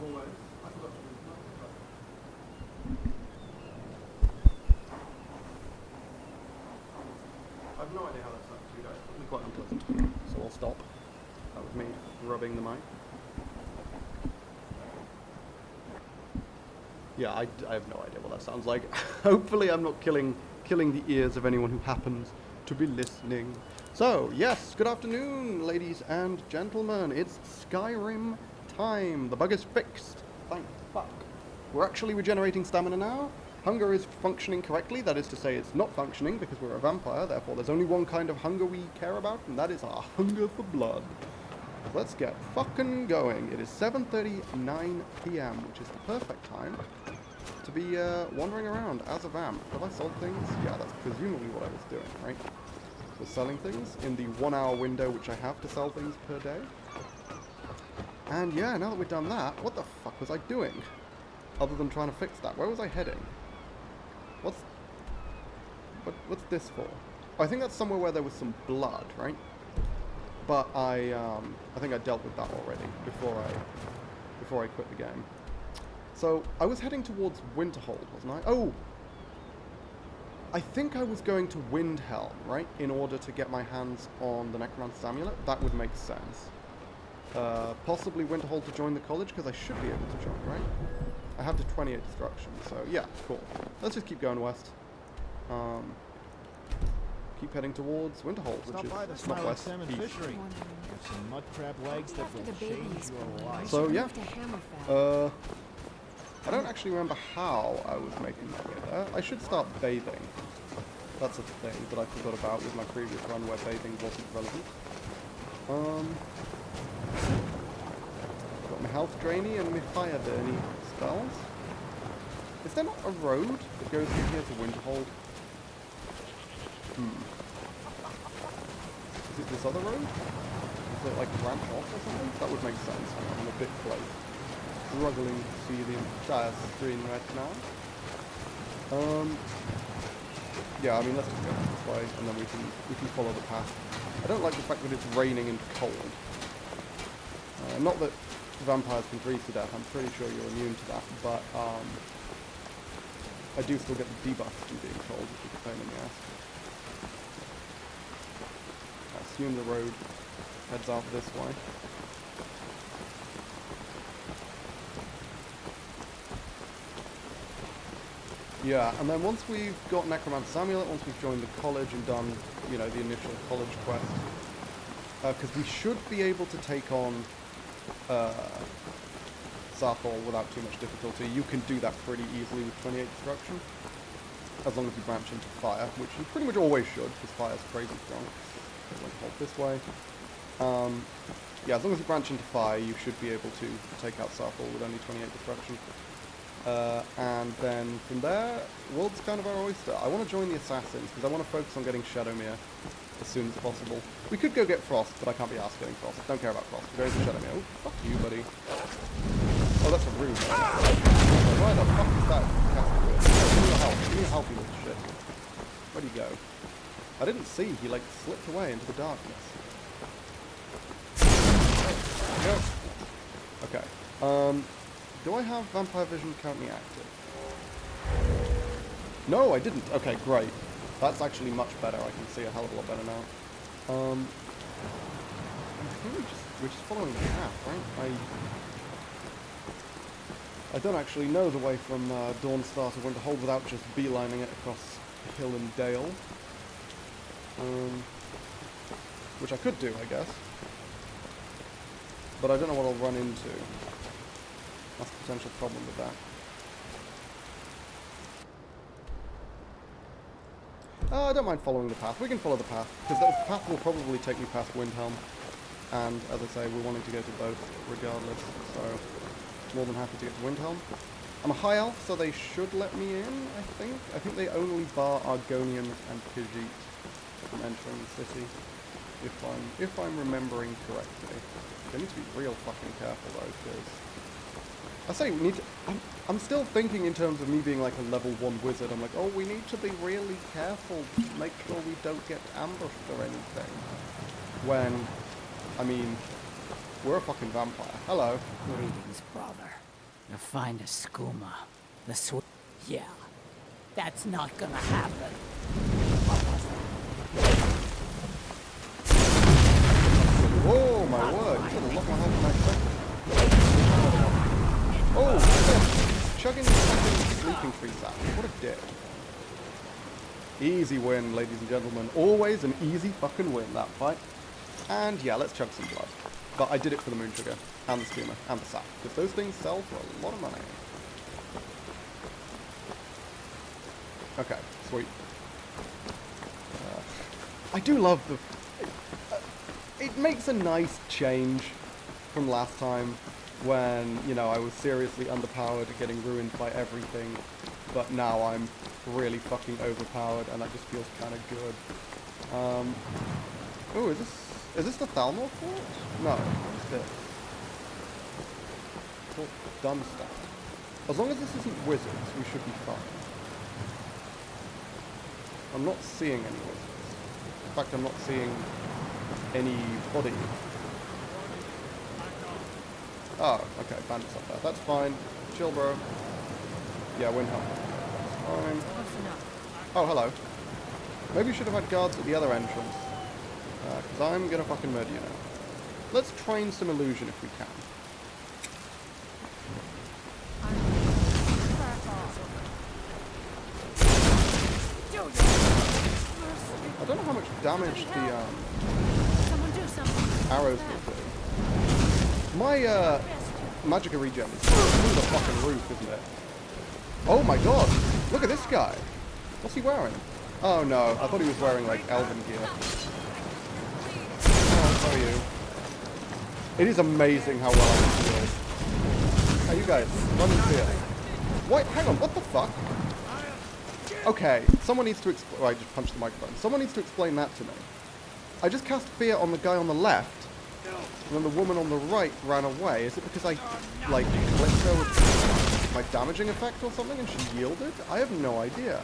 I have no idea how that's happened to you guys. It's quite unpleasant. So I'll stop. That was me rubbing the mic. Yeah, I have no idea what that sounds like. Hopefully I'm not killing the ears of anyone who happens to be listening. So, yes, good afternoon, ladies and gentlemen. It's Skyrim time. The bug is fixed. Thank fuck. We're actually regenerating stamina now. Hunger is functioning correctly. That is to say, it's not functioning because we're a vampire. Therefore, there's only one kind of hunger we care about, and that is our hunger for blood. Let's get fucking going. It is 7:39 p.m., which is the perfect time to be wandering around as a vamp. Have I sold things? Yeah, that's presumably what I was doing, right? Was selling things in the 1 hour window which I have to sell things per day. And yeah, now that we've done that, what the fuck was I doing? Other than trying to fix that. Where was I heading? What's this for? Oh, I think that's somewhere where there was some blood, right? But I think I dealt with that already before I quit the game. So I was heading towards Winterhold, wasn't I? Oh, I think I was going to Windhelm, right? In order to get my hands on the Necromancer's Amulet. That would make sense. Possibly Winterhold to join the college, because I should be able to join, right? I have the 28 destruction, so yeah, cool. Let's just keep going west. Keep heading towards Winterhold, which is not west, east. Some mud crab legs that will change your life. So yeah, I don't actually remember how I was making my way there. I should start bathing. That's a thing that I forgot about with my previous run where bathing wasn't relevant. Got my health drainy and my fire burny spells. Is there not a road that goes from here to Winterhold? Is it this other road? Is it like branch off or something? That would make sense. I'm a bit close. Struggling to see the entire screen right now. Yeah, I mean, let's just go this way, and then we can follow the path. I don't like the fact that it's raining and cold. Not that vampires can freeze to death. I'm pretty sure you're immune to that, but I do still get the debuff from being cold, which is a pain in the ass. I assume the road heads out this way. Yeah, and then once we've got Necromancer's Amulet, once we've joined the college and done, you know, the initial college quest, because we should be able to take on Zathor without too much difficulty. You can do that pretty easily with 28 destruction, as long as you branch into fire, which you pretty much always should, because fire's crazy strong. So let's hold this way. Yeah, as long as you branch into fire, you should be able to take out Zathor with only 28 destruction. And then from there, world's kind of our oyster. I want to join the assassins because I want to focus on getting Shadowmere as soon as possible. We could go get Frost, but I can't be asked getting Frost. Don't care about Frost. We're going to Shadowmere. Oh, fuck you, buddy. Oh, that's a rune. Why the fuck is that? Give me your help. Give me your help, you little shit. Where'd he go? I didn't see. He, like, slipped away into the darkness. Go. Okay. Do I have Vampire Vision currently active? No, I didn't. Okay, great. That's actually much better. I can see a hell of a lot better now. I think we're just following the path, right? I don't actually know the way from Dawnstar to Winterhold without just beelining it across hill and dale. Which I could do, I guess. But I don't know what I'll run into. That's the potential problem with that. I don't mind following the path. We can follow the path, because the path will probably take me past Windhelm. And, as I say, we're wanting to go to both, regardless. So, more than happy to get to Windhelm. I'm a high elf, so they should let me in, I think. I think they only bar Argonians and Khajiit from entering the city, if I'm remembering correctly. I need to be real fucking careful, though, because... I say we need to... I'm still thinking in terms of me being like a level 1 wizard. I'm like, oh, we need to be really careful to make sure we don't get ambushed or anything. When, I mean, we're a fucking vampire. Hello. Greetings, brother. To find a skooma. The yeah. That's not gonna happen. Oh my word, you got a lot more health than I expected. Oh, shit. Chugging the fucking sleeping tree sap. What a dick. Easy win, ladies and gentlemen. Always an easy fucking win, that fight. And yeah, let's chug some blood. But I did it for the moon sugar, and the skooma, and the sap. Because those things sell for a lot of money. Okay, sweet. I do love the... It makes a nice change from last time when, you know, I was seriously underpowered and getting ruined by everything. But now I'm really fucking overpowered and that just feels kind of good. Oh, is this the Thalmor fort? No, what's this? Fort Dumbstack. As long as this isn't wizards, we should be fine. I'm not seeing any wizards. In fact, I'm not seeing any body. Oh, okay, bandits up there. That's fine. Chill, bro. Yeah, win help. That's fine. Oh, hello. Maybe we should have had guards at the other entrance. Because I'm gonna fucking murder you now. Let's train some illusion if we can. I don't know how much damage the arrows will do. My magicka regen is through the fucking roof, isn't it? Oh my god! Look at this guy! What's he wearing? Oh no, I thought he was wearing like elven gear. Oh, how are you? It is amazing how well I can feel. Hey, you guys, run and feel. Wait, hang on, what the fuck? Okay, someone needs to explain. Oh, I just punched the microphone. Someone needs to explain that to me. I just cast fear on the guy on the left, and then the woman on the right ran away. Is it because I, like, clicked her with my damaging effect or something and she yielded? I have no idea.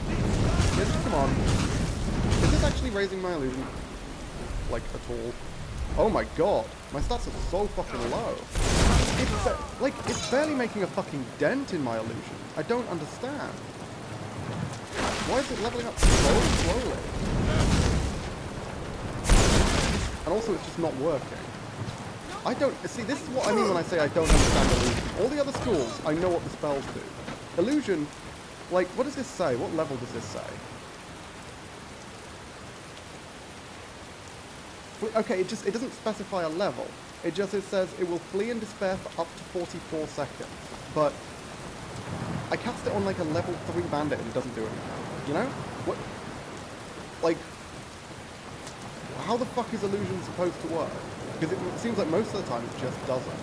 Yeah, just come on. Is this actually raising my illusion? Like, at all? Oh my god. My stats are so fucking low. It's barely making a fucking dent in my illusion. I don't understand. Why is it leveling up so slowly? And also it's just not working. I don't... See, this is what I mean when I say I don't understand illusion. All the other schools, I know what the spells do. Illusion, like, what does this say? What level does this say? Okay, it doesn't specify a level. It says it will flee in despair for up to 44 seconds. But I cast it on like a level 3 bandit and it doesn't do anything. You know? What? Like, how the fuck is illusion supposed to work? Because it seems like most of the time it just doesn't.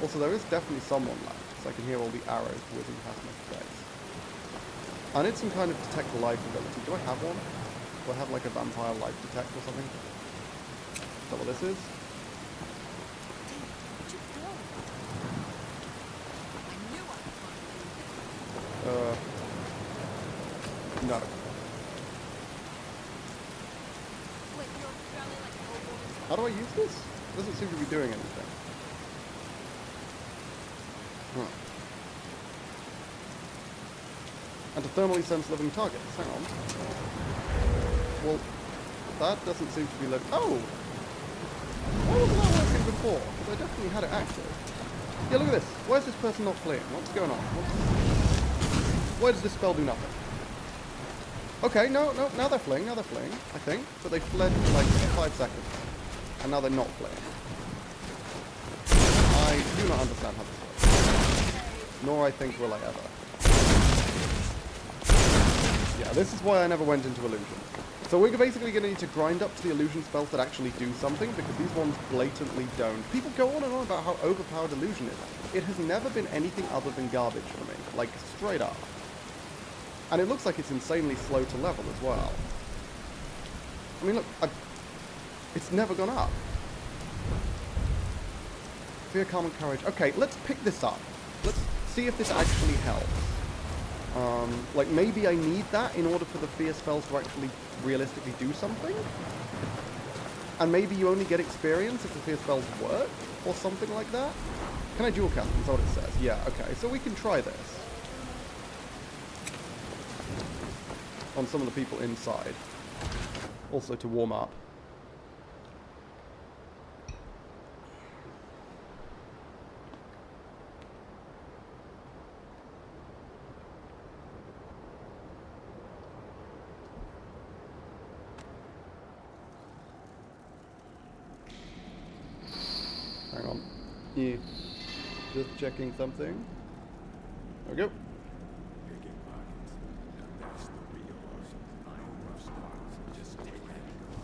Also, there is definitely someone left, so I can hear all the arrows whizzing past my face. I need some kind of detect life ability. Do I have one? Do I have like a vampire life detect or something? Is that what this is? No. How do I use this? It doesn't seem to be doing anything. Huh. And to thermally sense living targets. Hang on. Well, that doesn't seem to be living. Oh! Why wasn't that working before? Because I definitely had it active. Yeah, look at this. Why is this person not fleeing? What's going on? Why does this spell do nothing? Okay, no, now they're fleeing, I think. But they fled for like 5 seconds. And now they're not fleeing. I do not understand how this works. Nor I think will I ever. Yeah, this is why I never went into illusion. So we're basically going to need to grind up to the illusion spells that actually do something, because these ones blatantly don't. People go on and on about how overpowered illusion is. It has never been anything other than garbage for me. Like, straight up. And it looks like it's insanely slow to level as well. I mean, look, it's never gone up. Fear, calm, and courage. Okay, let's pick this up. Let's see if this actually helps. Like, maybe I need that in order for the fear spells to actually realistically do something? And maybe you only get experience if the fear spells work? Or something like that? Can I dual cast? That's what it says. Yeah, okay. So we can try this. On some of the people inside. Also to warm up. Hang on. Yeah. Just checking something. There we go.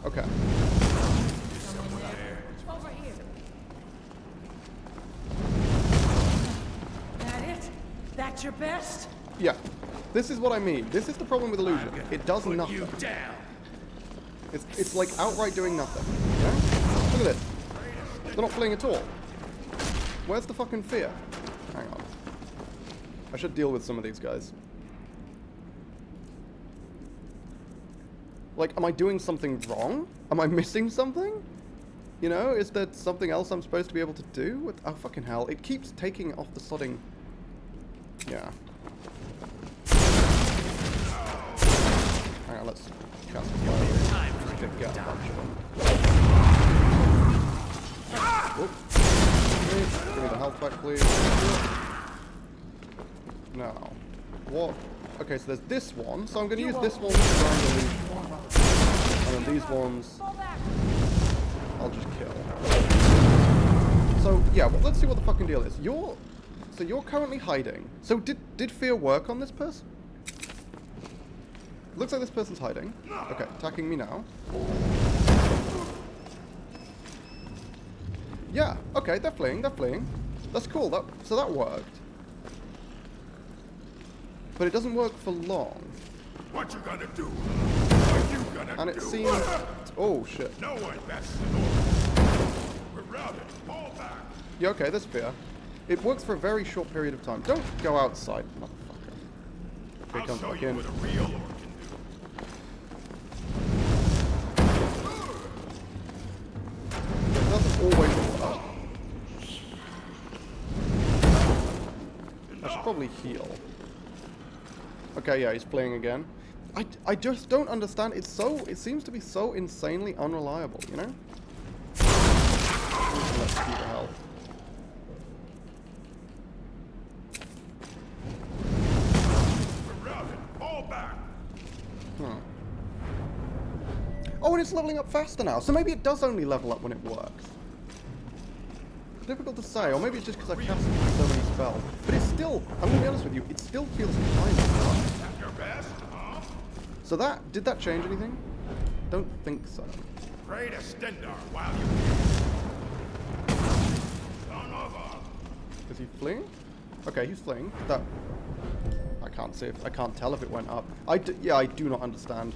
Okay. Over here. That it? That's your best? Yeah. This is what I mean. This is the problem with illusion. It does nothing. It's like outright doing nothing. Yeah? Look at this. They're not fleeing at all. Where's the fucking fear? Hang on. I should deal with some of these guys. Like, am I doing something wrong? Am I missing something? You know, is there something else I'm supposed to be able to do? With, oh, fucking hell. It keeps taking off the sodding... Yeah. Hang on, let's cast a fire. Just get a bunch of them. Oops. Give me the health back, please. No. What? Okay, so there's this one. So I'm going to use this one to grind illusion. And then these ones, I'll just kill. So, yeah, well, let's see what the fucking deal is. So you're currently hiding. So did fear work on this person? Looks like this person's hiding. Okay, attacking me now. Yeah, okay, they're fleeing. That's cool, so that worked. But it doesn't work for long. What you gonna do? What you gonna do? And it seems... Oh, shit. No one passes the door. We're routed. Fall back. Yeah, okay, there's fear. It works for a very short period of time. Don't go outside, motherfucker. Okay, I'll come show back you in. what a real orc can do. It doesn't always work. I should probably heal. Okay, yeah, he's playing again. I just don't understand. It seems to be so insanely unreliable, you know? Let's see the health. We're routed. Fall back. Huh. Oh, and it's leveling up faster now. So maybe it does only level up when it works. Difficult to say, or maybe it's just because I've cast so many spells. But it's still, I'm gonna be honest with you, it still feels kind of tough. At your best, huh? So did that change anything? Don't think so. Pray to Stendar while you son of a... Is he fleeing? Okay, he's fleeing. That I can't tell if it went up. Yeah, I do not understand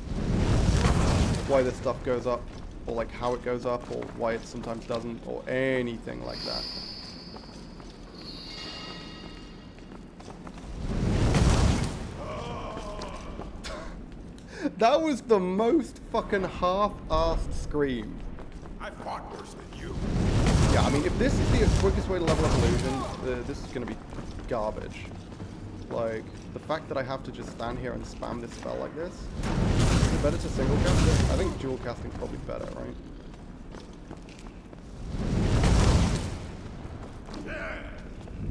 why this stuff goes up, or like how it goes up, or why it sometimes doesn't, or anything like that. That was the most fucking half-assed scream. I fought worse than you. Yeah, I mean, if this is the quickest way to level up illusion, this is gonna be garbage. Like, the fact that I have to just stand here and spam this spell like this. Is it better to single cast it? I think dual casting's probably better, right?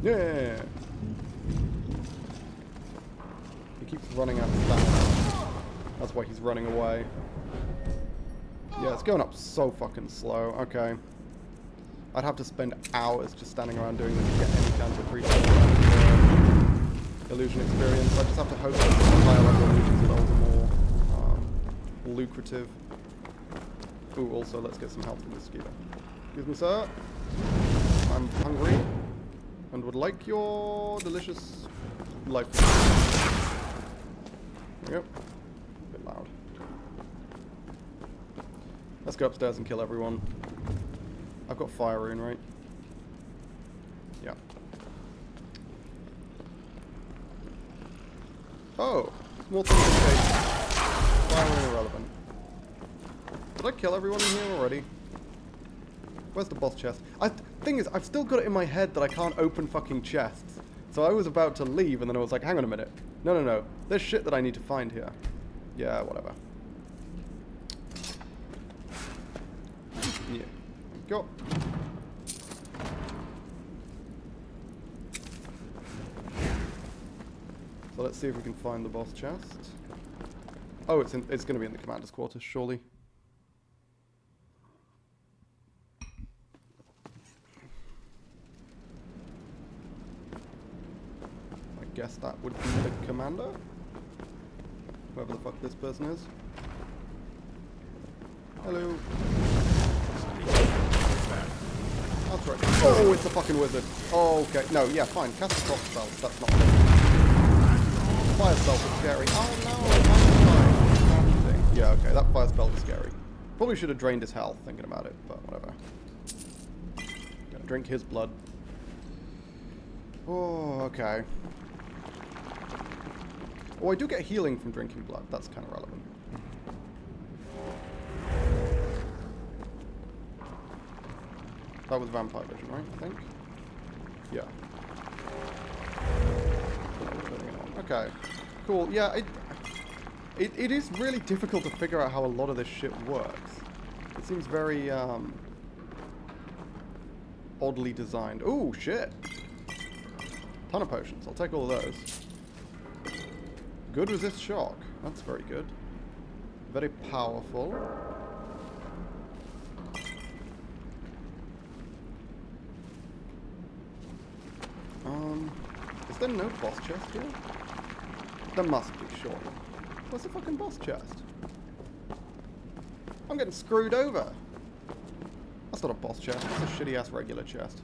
Yeah! He keeps running out of stamina. That's why he's running away. Yeah, it's going up so fucking slow. Okay. I'd have to spend hours just standing around doing this to get any chance of appreciating illusion experience. I just have to hope that the higher level illusion spells are more lucrative. Ooh, also let's get some help from this skeeter. Excuse me, sir. I'm hungry and would like your delicious life. Yep. A bit loud. Let's go upstairs and kill everyone. I've got fire rune, right? Yeah. Oh, small things in case. Fire rune irrelevant. Did I kill everyone in here already? Where's the boss chest? Thing is, I've still got it in my head that I can't open fucking chests. So I was about to leave, and then I was like, hang on a minute. No. There's shit that I need to find here. Yeah, whatever. Yeah. Go. So let's see if we can find the boss chest. Oh, it's going to be in the commander's quarters, surely. I guess that would be the commander? Whoever the fuck this person is. Hello. That's right. Oh, it's a fucking wizard. Oh, okay. No, yeah, fine. Cast the frost spells. That's not good. Fire spell was scary. Oh no, yeah, okay, that fire spell was scary. Probably should have drained his health, thinking about it, but whatever. Gotta drink his blood. Oh, okay. Oh, I do get healing from drinking blood. That's kind of relevant. That was vampire vision, right? I think? Yeah. Okay. Cool. Yeah, it is really difficult to figure out how a lot of this shit works. It seems very, oddly designed. Ooh, shit! Ton of potions. I'll take all of those. Good resist shock. That's very good. Very powerful. Is there no boss chest here? There must be, surely. Where's the fucking boss chest? I'm getting screwed over. That's not a boss chest. That's a shitty-ass regular chest.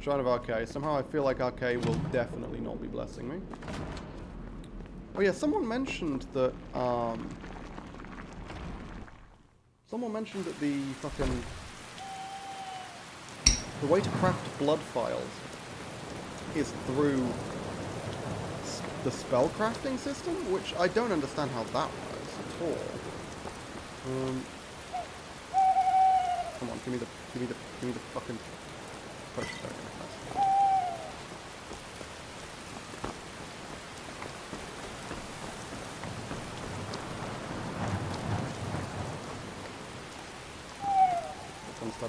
Shrine of Arcade. Somehow I feel like Arcade will definitely not be blessing me. Oh yeah, someone mentioned that, someone mentioned that the fucking... The way to craft blood files is through the spell crafting system, which I don't understand how that works at all. Come on, give me the fucking potion token.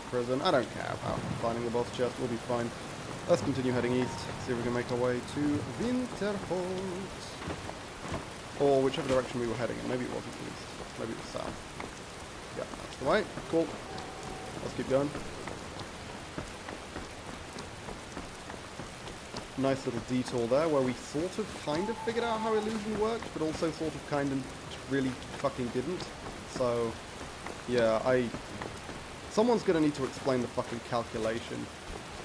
Prison. I don't care about finding the boss chest. We'll be fine. Let's continue heading east. See if we can make our way to Winterholt. Or whichever direction we were heading in. Maybe it wasn't east. Maybe it was south. Yeah, that's the way. Cool. Let's keep going. Nice little detour there where we sort of kind of figured out how illusion worked, but also sort of kind of really fucking didn't. So, yeah, someone's going to need to explain the fucking calculation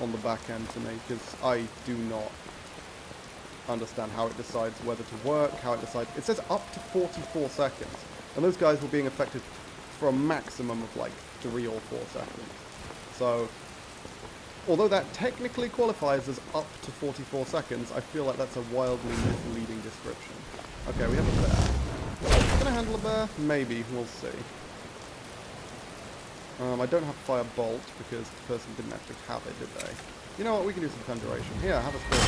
on the back end to me, because I do not understand how it decides whether to work, how it decides... It says up to 44 seconds, and those guys were being affected for a maximum of like 3 or 4 seconds. So, although that technically qualifies as up to 44 seconds, I feel like that's a wildly misleading description. Okay, we have a bear. Can I handle a bear? Maybe, we'll see. I don't have Fire Bolt because the person didn't actually have it, did they? You know what, we can do some conjuration. Here, have a spell.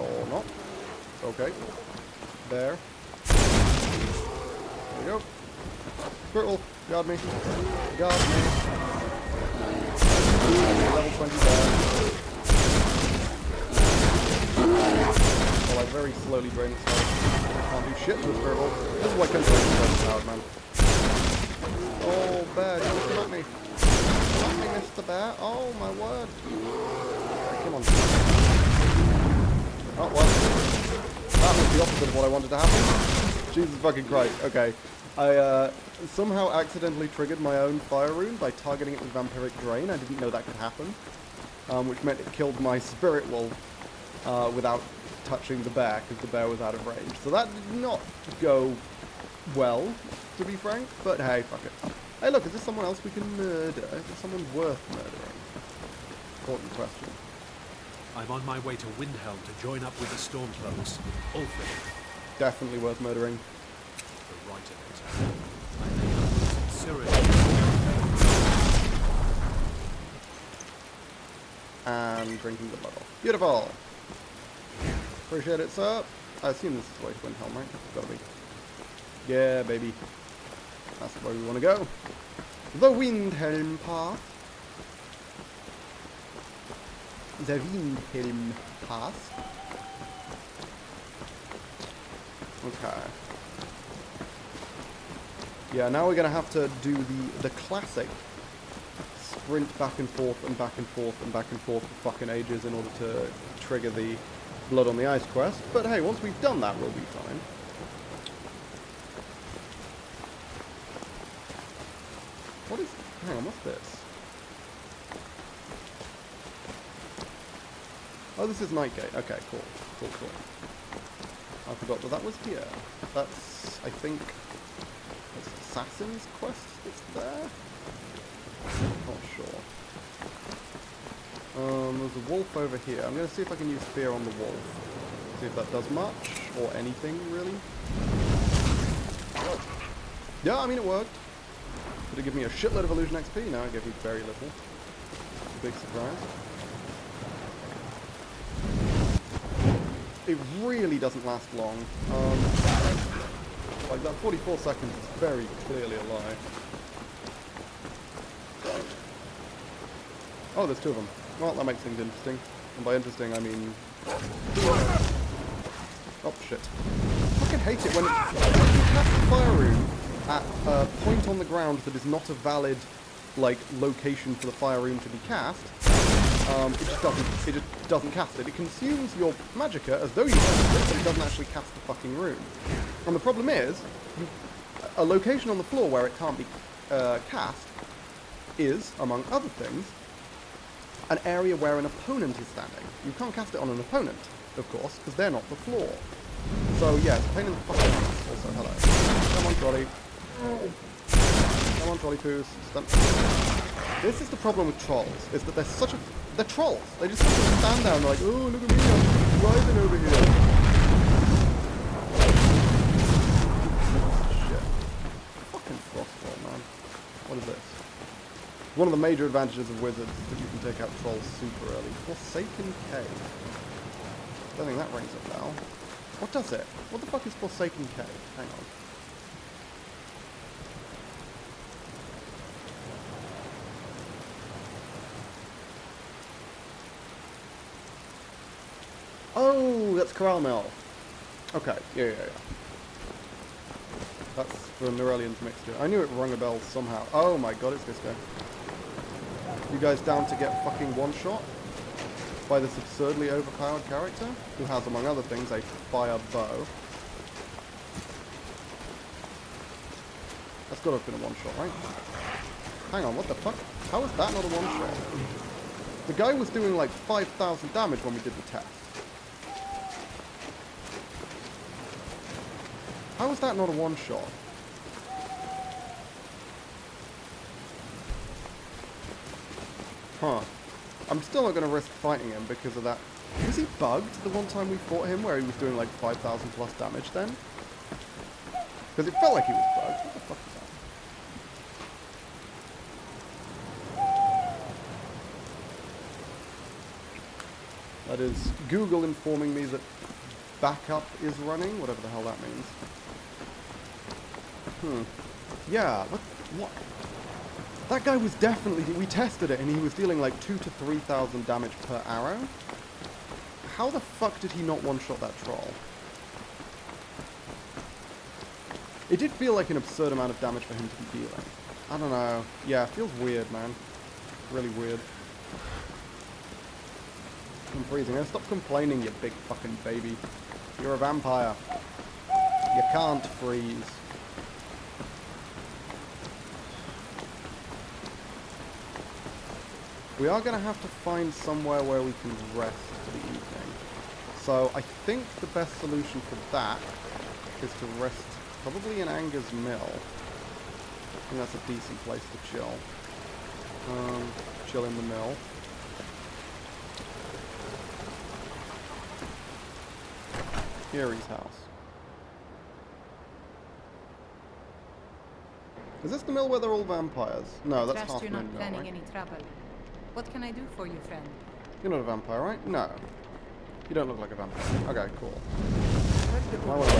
Or not. Okay. There. There we go. Squirtle, guard me. Guard me. Level 20 there. While I very slowly drain its health. Can't do shit to the Squirtle. This is why conjuration is overpowered, man. Oh, bear, don't come at me. Come at me, Mr. Bear. Oh, my word. Okay, come on. Oh, well. That was the opposite of what I wanted to happen. Jesus fucking Christ. Okay. I somehow accidentally triggered my own fire rune by targeting it with Vampiric Drain. I didn't know that could happen. Which meant it killed my Spirit Wolf without touching the bear, because the bear was out of range. So that did not go well, to be frank, but hey, fuck it. Hey look, is this someone else we can murder? Is there someone worth murdering? Important question. I'm on my way to Windhelm to join up with the Stormcloaks. Ulfric. definitely worth murdering. The right of it. I may have seriously. And drinking the blood off. Beautiful! Appreciate it, sir. I assume this is the way to Windhelm, right? Gotta be. Yeah, baby. That's where we want to go. The Windhelm path. The Windhelm path. Okay. Yeah, now we're gonna have to do the classic sprint back and forth and back and forth and back and forth for fucking ages in order to trigger the blood on the ice quest. But hey, once we've done that, we'll be fine. What is... hang on, what's this? Oh, this is Nightgate. Okay, cool. Cool, cool. I forgot that that was here. That's, I think... that's Assassin's Quest that's there? Not sure. There's a wolf over here. I'm going to see if I can use fear on the wolf. See if that does much, or anything, really. Yeah, I mean, it worked. Did it give me a shitload of illusion XP? No, it gave me very little. Big surprise. It really doesn't last long. Like, that 44 seconds is very clearly a lie. Oh, there's two of them. Well, that makes things interesting. And by interesting, I mean... oh, shit. I fucking hate it when you cast a fire rune at a point on the ground that is not a valid, like, location for the fire rune to be cast. It just doesn't cast it. It consumes your magicka as though you cast it, but it doesn't actually cast the fucking rune. And the problem is, a location on the floor where it can't be cast is, among other things, an area where an opponent is standing. You can't cast it on an opponent, of course, because they're not the floor. So yeah, it's a pain in the fucking ass. Also, hello. Come on, trolley. Come on, trolley poos. This is the problem with trolls, is that they're such a... they're trolls. They just sort of stand there and they're like, oh, look at me, I'm driving over here. Shit. Fucking frostball, man. What is this? One of the major advantages of wizards is that you can take out trolls super early. Forsaken Cave. I don't think that rings a bell. What does it? What the fuck is Forsaken Cave? Hang on. Oh, that's Corral. Okay, yeah. That's the Norellian's mixture. I knew it rung a bell somehow. Oh my god, it's this guy. You guys down to get fucking one-shot by this absurdly overpowered character, who has, among other things, a fire bow. That's gotta have been a one-shot, right? Hang on, what the fuck? How is that not a one-shot? The guy was doing like 5,000 damage when we did the test. How is that not a one-shot? Huh. I'm still not going to risk fighting him because of that. Was he bugged the one time we fought him where he was doing like 5,000 plus damage then? Because it felt like he was bugged. What the fuck is that? That is Google informing me that backup is running, whatever the hell that means. Yeah, what? That guy was definitely, we tested it and he was dealing like 2,000 to 3,000 damage per arrow. How the fuck did he not one-shot that troll? It did feel like an absurd amount of damage for him to be dealing. I don't know. Yeah, it feels weird, man. Really weird. I'm freezing. Stop complaining, you big fucking baby. You're a vampire. You can't freeze. We are going to have to find somewhere where we can rest for the evening. So I think the best solution for that is to rest probably in Anger's Mill. I think that's a decent place to chill. Chill in the mill. Erie's house. Is this the mill where they're all vampires? No, that's Trust half you're moon not mill, planning right? any trouble. What can I do for you, friend? You're not a vampire, right? No. You don't look like a vampire. Okay, cool. I want to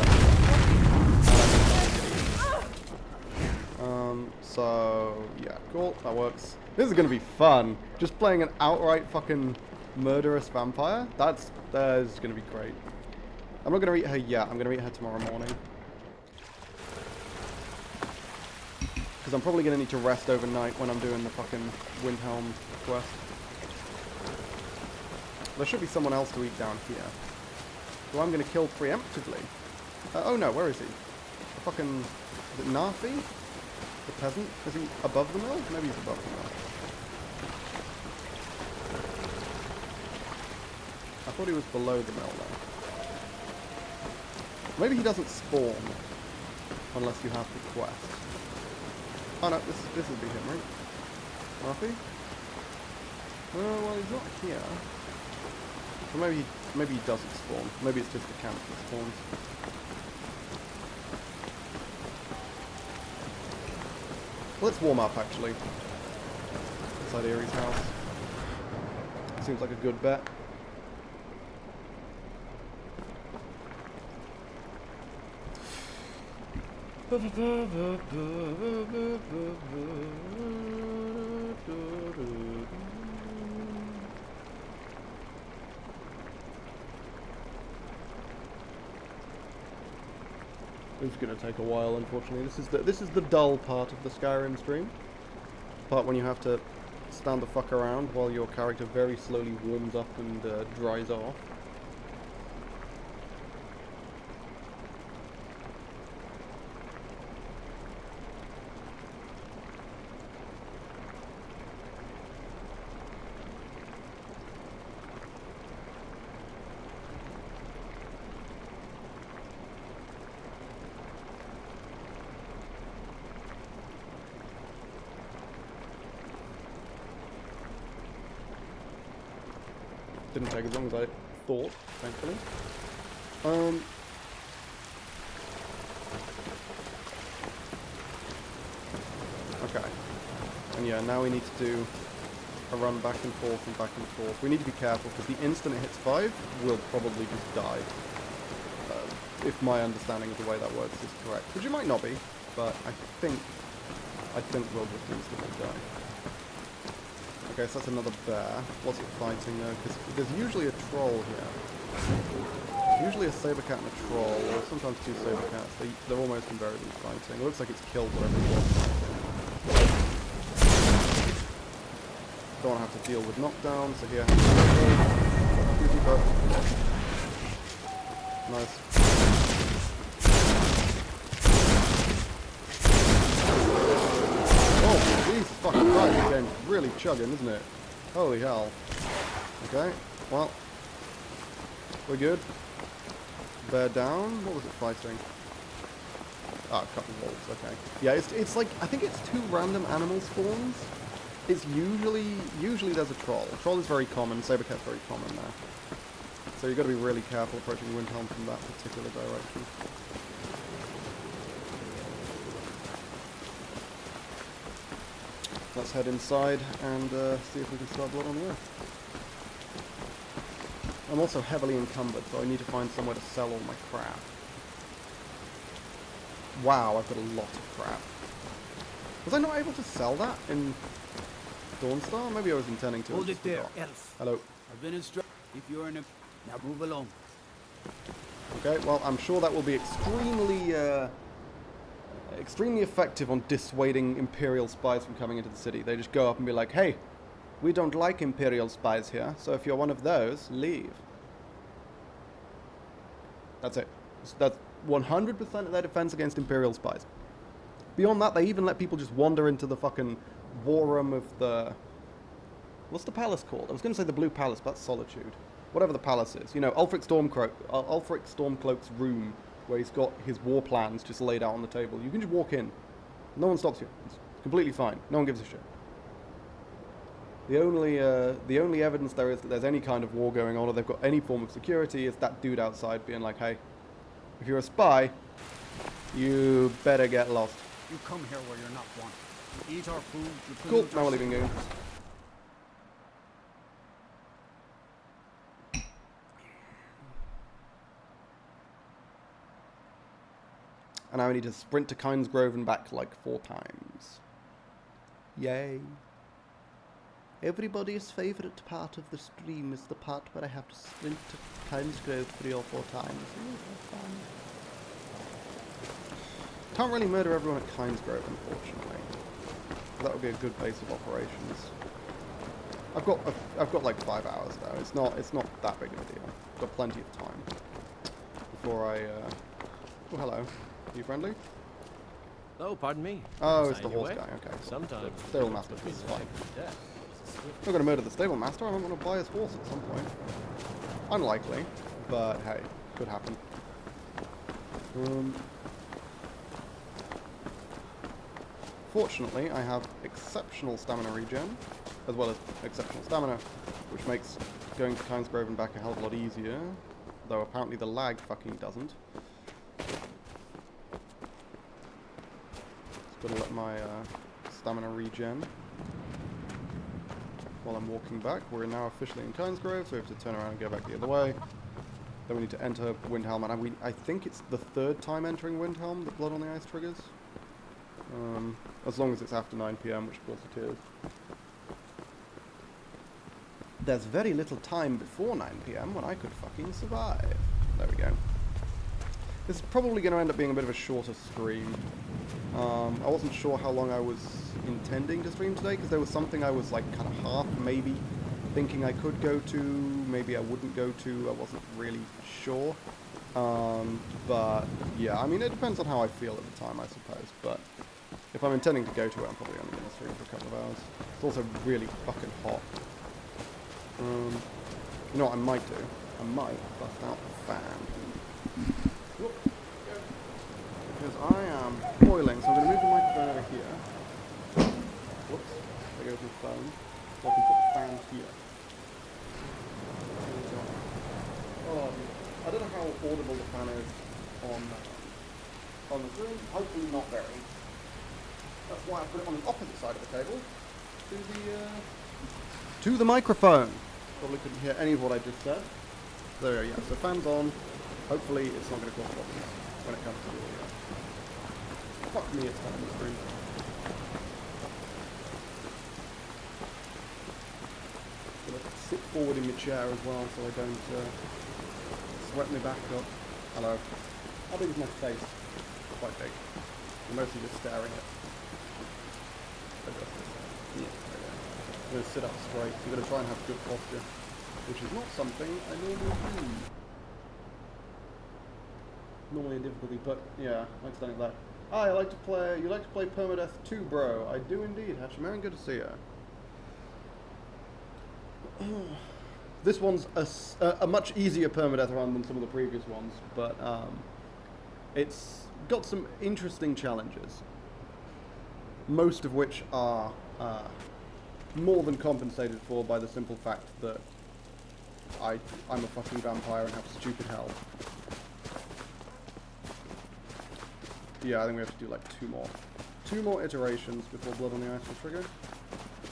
so, yeah, cool. That works. This is going to be fun. Just playing an outright fucking murderous vampire. That's going to be great. I'm not going to eat her yet. I'm going to eat her tomorrow morning. Because I'm probably going to need to rest overnight when I'm doing the fucking Windhelm quest. There should be someone else to eat down here. Who I'm going to kill preemptively. Oh no, where is he? Fucking... Is it Narfi? The peasant? Is he above the mill? Maybe he's above the mill. I thought he was below the mill though. Maybe he doesn't spawn. Unless you have the quest. Oh no, this would be him, right? Narfi? Well, he's not here. So maybe he doesn't spawn. Maybe it's just the camp that spawns. Let's warm up actually. Inside Erie's house. Seems like a good bet. It's gonna take a while, unfortunately. This is the dull part of the Skyrim stream. Part when you have to stand the fuck around while your character very slowly warms up and dries off. Didn't take as long as I thought, thankfully. Okay. And yeah, now we need to do a run back and forth and back and forth. We need to be careful because the instant it hits 5, we'll probably just die. If my understanding of the way that works is correct. Which it might not be, but I think we'll just instantly die. Okay, so that's another bear. What's it fighting though? Because there's usually a troll here. Usually a saber cat and a troll, or sometimes 2 saber cats. They're almost invariably fighting. It looks like it's killed whatever it was. Don't want to have to deal with knockdown, so here. Nice. Oh, Jesus fucking Christ, this game's really chugging, isn't it? Holy hell. Okay, well. We're good. Bear down. What was it fighting? Ah, a couple wolves, okay. Yeah, it's like, I think it's 2 random animal spawns. It's usually there's a troll. A troll is very common, saber cat's very common there. So you've got to be really careful approaching Windhelm from that particular direction. Let's head inside and see if we can start blood on the earth. I'm also heavily encumbered, so I need to find somewhere to sell all my crap. Wow, I've got a lot of crap. Was I not able to sell that in Dawnstar? Maybe I was intending to. Hold it there, elf. Hello. I've been instructed. If you're in a... Now move along. Okay, well, I'm sure that will be extremely effective on dissuading Imperial spies from coming into the city. They just go up and be like, hey, we don't like Imperial spies here, so if you're one of those, leave. That's it. That's 100% of their defense against Imperial spies. Beyond that, they even let people just wander into the fucking war room of the... What's the palace called? I was going to say the Blue Palace, but that's Solitude. Whatever the palace is. You know, Ulfric Stormcloak's room, where he's got his war plans just laid out on the table. You can just walk in. No one stops you. It's completely fine. No one gives a shit. The only evidence there is that there's any kind of war going on or they've got any form of security is that dude outside being like, hey, if you're a spy, you better get lost. You come here where you're not wanted. You eat our food, you Cool, pollute now our we're leaving game. And now I need to sprint to Kynes Grove and back like 4 times. Yay. Everybody's favourite part of the stream is the part where I have to sprint to Kynes Grove 3 or 4 times. Ooh, that's fun. Can't really murder everyone at Kynes Grove, unfortunately. That would be a good base of operations. I've got like 5 hours though. It's not that big of a deal. Got plenty of time before I. Oh, hello. Are you friendly? Oh, pardon me. Oh, it's the Sign horse away. guy. Okay. Sometimes The stable master is fine. death. I'm not going to murder the stable master. I'm going to buy his horse at some point. Unlikely, but hey, could happen. Fortunately, I have exceptional stamina regen, as well as exceptional stamina, which makes going to Kynes Grove and back a hell of a lot easier. Though apparently the lag fucking doesn't. Just gotta let my stamina regen while I'm walking back. We're now officially in Kynes Grove, so we have to turn around and go back the other way. Then we need to enter Windhelm, and I think it's the 3rd time entering Windhelm that Blood on the Ice triggers. As long as it's after 9 PM, which of course it is. There's very little time before 9 PM when I could fucking survive. There we go. This is probably going to end up being a bit of a shorter stream. I wasn't sure how long I was intending to stream today, because there was something I was like kind of half maybe thinking I could go to, maybe I wouldn't go to, I wasn't really sure. But yeah, I mean it depends on how I feel at the time, I suppose, but if I'm intending to go to it, I'm probably only going to stream for a couple of hours. It's also really fucking hot. You know what I might do? I might bust out the fan. Whoop. Because I am boiling, so I'm going to move the microphone over here. Whoops. There goes my phone. So I can put the fan here. I don't know how audible the fan is on the Zoom. Hopefully not very. That's why I put it on the opposite side of the table to the microphone. Probably couldn't hear any of what I just said. There, yeah. So fan's on. Hopefully it's not going to cause problems when it comes to the audio. Fuck me, it's on the screen. Gonna sit forward in my chair as well, so I don't sweat my back up. Hello. How big is my face? Quite big. I'm mostly just staring at. Yeah, I'm going to sit up straight. I'm going to try and have good posture, which is not something I normally do. Normally a difficulty, but yeah, I like standing like that. Hi, you like to play Permadeath 2, bro? I do indeed, Hachiman, good to see you. This one's a much easier Permadeath run than some of the previous ones, but it's got some interesting challenges. Most of which are more than compensated for by the simple fact that I'm a fucking vampire and have stupid health. Yeah, I think we have to do like 2 more iterations before Blood on the Ice will trigger.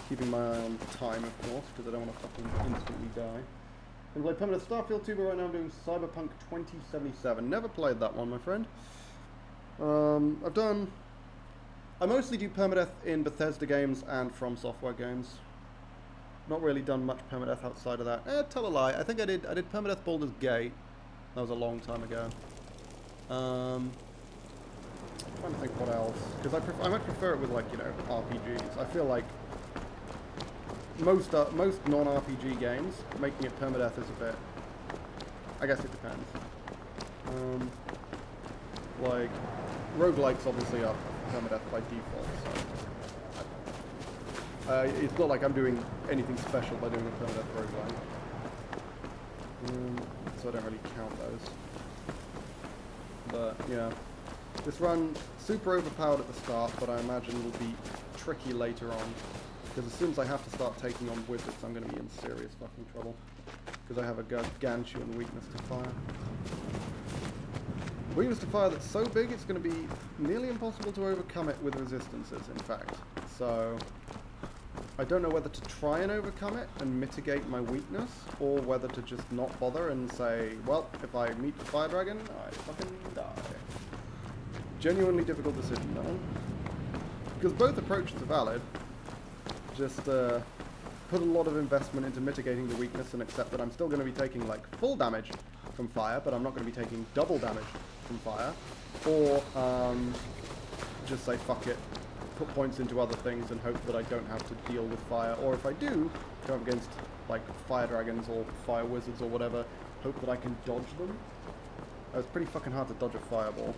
Keeping my eye on time, of course, because I don't want to fucking instantly die. I'm playing Permanent Starfield 2, but right now I'm doing Cyberpunk 2077. Never played that one, my friend. I mostly do permadeath in Bethesda games and From Software games. Not really done much permadeath outside of that. Tell a lie. I think I did permadeath Baldur's Gate. That was a long time ago. I'm trying to think what else, because I might prefer it with, like, you know, RPGs. I feel like most non-RPG games, making it permadeath is a bit. I guess it depends. Like roguelikes obviously are permadeath by default, so it's not like I'm doing anything special by doing a permadeath roguelike. So I don't really count those. But yeah, this run super overpowered at the start, but I imagine it'll be tricky later on. Because as soon as I have to start taking on wizards, I'm going to be in serious fucking trouble. Because I have a gargantuan weakness to fire. Weakness to fire that's so big it's going to be nearly impossible to overcome it with resistances, in fact. So, I don't know whether to try and overcome it and mitigate my weakness, or whether to just not bother and say, well, if I meet the fire dragon, I fucking die. Genuinely difficult decision, though. Because both approaches are valid. Just put a lot of investment into mitigating the weakness and accept that I'm still going to be taking like full damage from fire, but I'm not going to be taking double damage from fire. Or just say fuck it, put points into other things and hope that I don't have to deal with fire. Or if I do go up against like fire dragons or fire wizards or whatever, hope that I can dodge them. It's pretty fucking hard to dodge a fireball.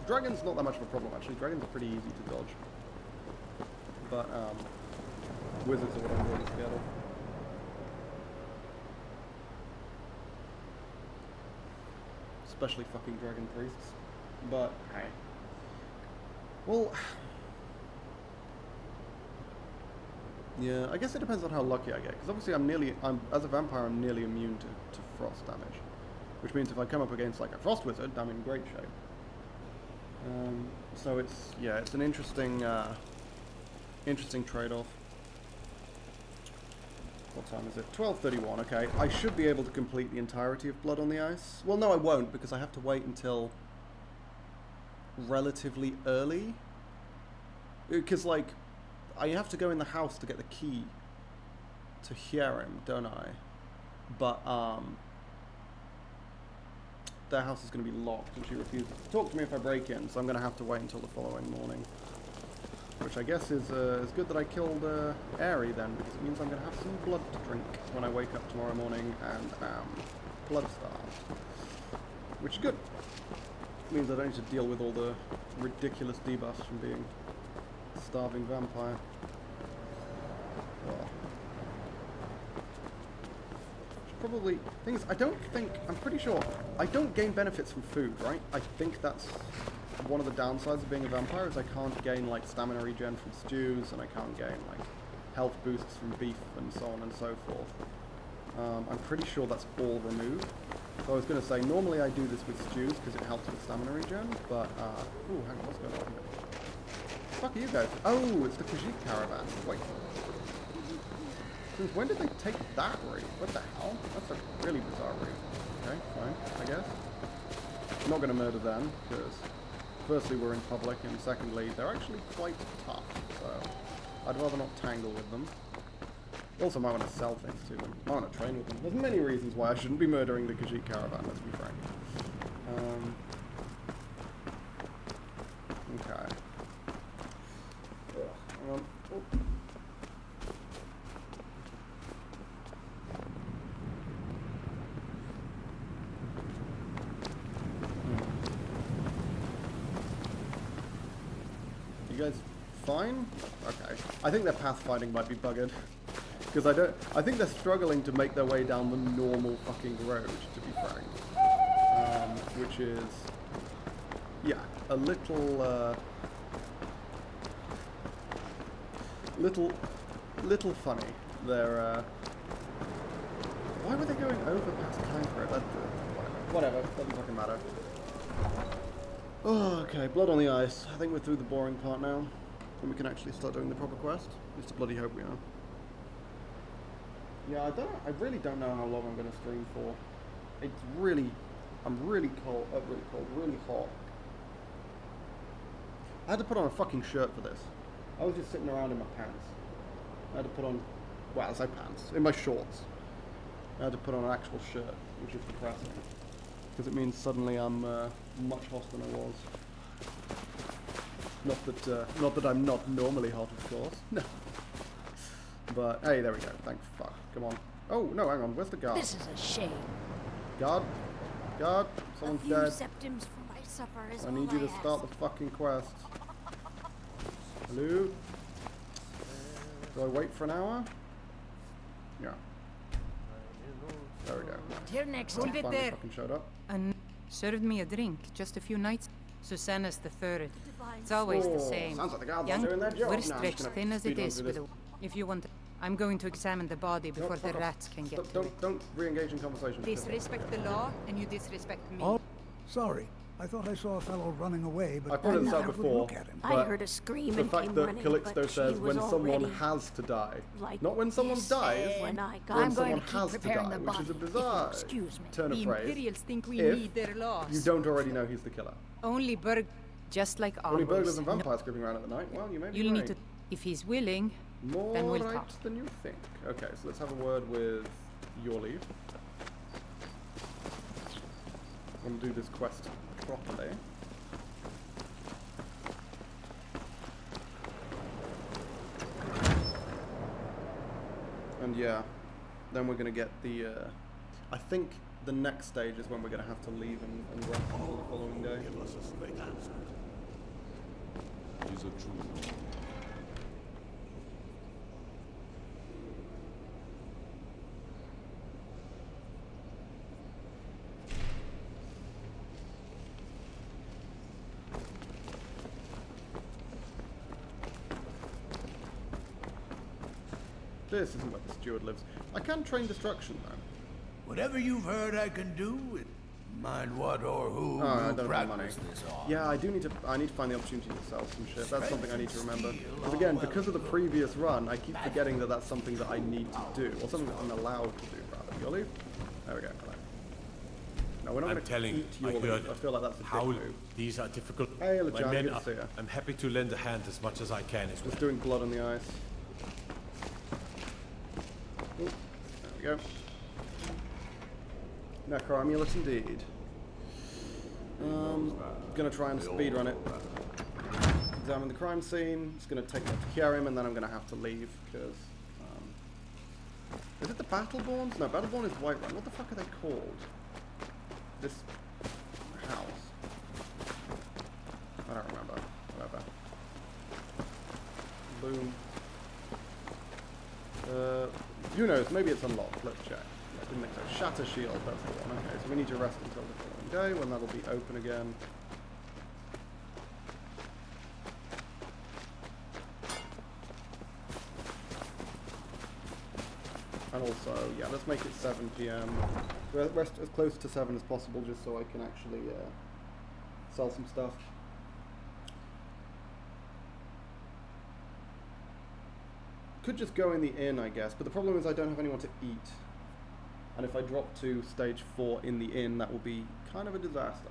Dragons not that much of a problem actually. Dragons are pretty easy to dodge. But wizards are what I'm really scared of. Especially fucking dragon priests. But hey. Well, yeah, I guess it depends on how lucky I get. Because obviously as a vampire I'm nearly immune to frost damage. Which means if I come up against like a frost wizard, I'm in great shape. So it's an interesting interesting trade-off. What time is it? 12:31. Okay, I should be able to complete the entirety of Blood on the Ice. Well, no, I won't, because I have to wait until relatively early. Because like, I have to go in the house to get the key to Skyrim, don't I? But their house is going to be locked, and she refuses to talk to me if I break in, so I'm going to have to wait until the following morning. Which I guess is good that I killed Aerie then, because it means I'm going to have some blood to drink when I wake up tomorrow morning and am blood-starved. Which is good. It means I don't need to deal with all the ridiculous debuffs from being a starving vampire. Oh. Probably, thing is, I'm pretty sure, I don't gain benefits from food, right? I think that's one of the downsides of being a vampire, is I can't gain, like, stamina regen from stews, and I can't gain, like, health boosts from beef, and so on and so forth. I'm pretty sure that's all removed. So I was going to say, normally I do this with stews, because it helps with stamina regen, but, ooh, hang on, what's going on here? What the fuck are you guys? Oh, it's the Khajiit caravan. Wait. Since when did they take that route? What the hell? That's a really bizarre route. Okay, fine, I guess. I'm not going to murder them, because firstly we're in public, and secondly they're actually quite tough, so I'd rather not tangle with them. Also might want to sell things to them. I want to train with them. There's many reasons why I shouldn't be murdering the Khajiit caravan, let's be frank. Okay. Hang on. Oh. Guys fine? Okay. I think their pathfinding might be buggered. Because I think they're struggling to make their way down the normal fucking road, to be frank. Which is, yeah, a little funny. They're, why were they going over past Kankra? Whatever, doesn't fucking matter. Oh, okay, Blood on the Ice. I think we're through the boring part now, and we can actually start doing the proper quest. Just to bloody hope we are. Yeah, I really don't know how long I'm going to stream for. I'm really cold, really hot. I had to put on a fucking shirt for this. I was just sitting around in my pants. I had to put on, well, I say pants, in my shorts. I had to put on an actual shirt, which is depressing. Because it means suddenly I'm much hotter than I was. Not that I'm not normally hot, of course. No. But hey, there we go. Thank fuck. Come on. Oh no, hang on. Where's the guard? This is a shame. Guard, someone's dead. Septims for my supper is I need you to start the fucking quest. Hello. Do I wait for an hour? Yeah. There we go. Till next Hold time. it Finally there. fucking showed up. And served me a drink just a few nights. Susanna's the third. It's always the same. Sounds like the guards Young, are doing their job. we're No, I'm just stretched gonna thin as speed it on is through with this. a... If you want... I'm going to examine the body before the fuck off. rats can get Stop, to it. don't re-engage in conversation. Disrespect the law, and you disrespect me. Oh, sorry. I thought I saw a fellow running away, but I pointed this didn't out have a good before. look at him. I But heard a scream The and fact came that running, Calixto but says she when was someone already has to die, like not when someone this. dies, When I got when I'm going someone to keep has to preparing die, the which is a body, if bizarre you'll excuse me. turn of The phrase. Imperials think we if need their laws. You don't already know he's the killer. Only just like Only always. burglars and vampires creeping around at the night. Well, you may be You'll right. need to, if he's willing, More then we'll right talk. than you think. Okay, so let's have a word with your leave. I'm gonna do this quest properly. And yeah, then we're gonna get the. I think the next stage is when we're gonna have to leave and rest until the following day. Give us a straight answer. Is it true? This isn't where the steward lives. I can train destruction though. Whatever you've heard I can do, it, mind what or who, Oh, I we'll don't have money. practice this on. Yeah, I need to find the opportunity to sell some shit. That's something I need to remember. Because again, because of the previous run, I keep forgetting that that's something that I need to do, or something that I'm allowed to do, rather. Your leave? There we go. Right. No, we're not I'm going to telling eat you, your I heard leave. I feel like that's a dick how move. these are difficult. Hey, My LeJohn, men good to are- see ya. I'm happy to lend a hand as much as I can as well. Just doing blood on the ice. Ooh, there we go. Necromulus indeed. Gonna try and speedrun it. Examine the crime scene. It's gonna take me up to Skyrim, and then I'm gonna have to leave because. Is it the Battleborns? No, Battleborn is Whiterun. What the fuck are they called? This house. I don't remember. Whatever. Boom. Who knows? Maybe it's unlocked. Let's check. I didn't think so. Shatter Shield, that's the one. Okay, so we need to rest until the following day when that'll be open again. And also, yeah, let's make it 7 PM. Rest as close to 7 as possible just so I can actually sell some stuff. Could just go in the inn, I guess, but the problem is I don't have anyone to eat. And if I drop to stage 4 in the inn, that will be kind of a disaster.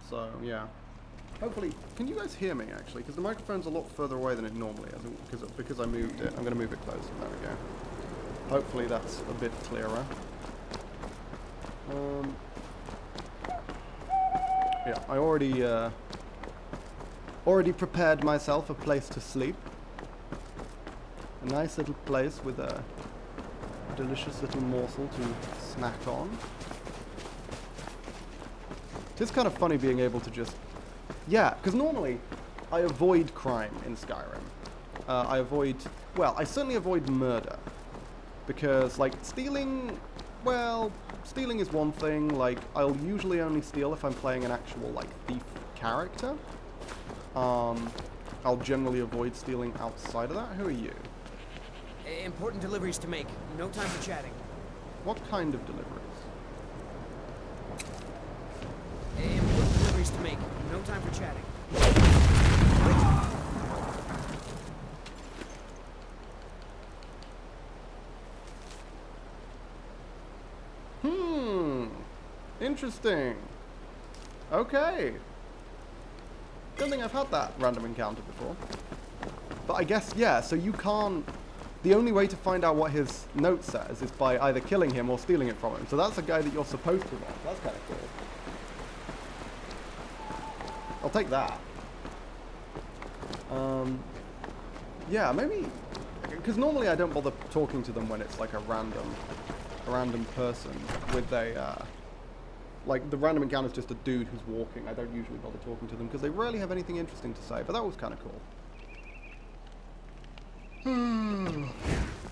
So, yeah. Hopefully, can you guys hear me, actually? Because the microphone's a lot further away than it normally is, because I moved it. I'm going to move it closer. There we go. Hopefully that's a bit clearer. Yeah, I already prepared myself a place to sleep. A nice little place with a delicious little morsel to snack on. It's kind of funny being able to just... Yeah, because normally I avoid crime in Skyrim. I certainly avoid murder. Because, like, stealing is one thing. Like, I'll usually only steal if I'm playing an actual, like, thief character. I'll generally avoid stealing outside of that. Who are you? Important deliveries to make. No time for chatting. What kind of deliveries? Important deliveries to make. No time for chatting. Interesting. Okay. Don't think I've had that random encounter before. But I guess, yeah, so you can't... The only way to find out what his note says is by either killing him or stealing it from him. So that's a guy that you're supposed to want. That's kind of cool. I'll take that. Yeah, maybe... Because normally I don't bother talking to them when it's like a random person with a... Like, the random encounter is just a dude who's walking. I don't usually bother talking to them because they rarely have anything interesting to say, but that was kind of cool.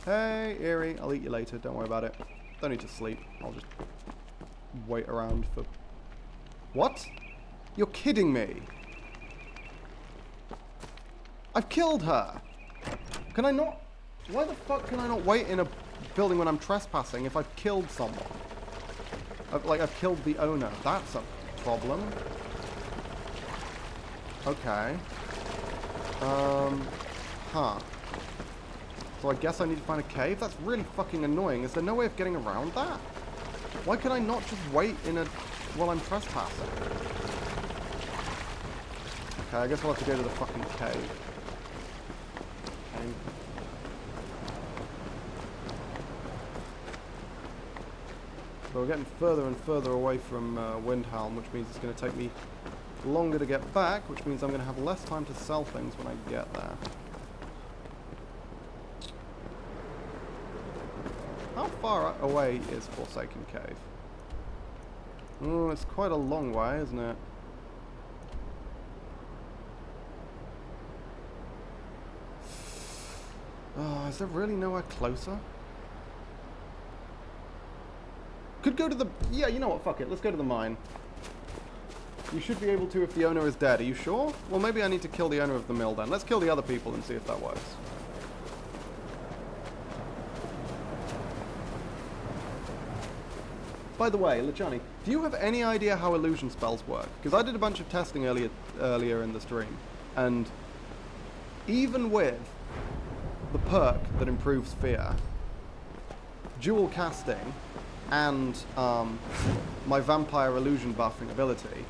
Hey, Eerie, I'll eat you later. Don't worry about it. Don't need to sleep. I'll just wait around for... What? You're kidding me. I've killed her. Can I not? Why the fuck can I not wait in a building when I'm trespassing if I've killed someone? I've killed the owner. That's a problem. Okay. Huh. So I guess I need to find a cave? That's really fucking annoying. Is there no way of getting around that? Why can I not just wait while I'm trespassing? Okay, I guess we'll have to go to the fucking cave. Okay. So we're getting further and further away from Windhelm, which means it's going to take me longer to get back, which means I'm going to have less time to sell things when I get there. How far away is Forsaken Cave? Oh, it's quite a long way, isn't it? Oh, is there really nowhere closer? Could go to the... Yeah, you know what, fuck it, let's go to the mine. You should be able to if the owner is dead, are you sure? Well, maybe I need to kill the owner of the mill then. Let's kill the other people and see if that works. By the way, Lachani, do you have any idea how illusion spells work? Because I did a bunch of testing earlier in the stream, and even with the perk that improves fear, dual casting, and my vampire illusion buffing ability,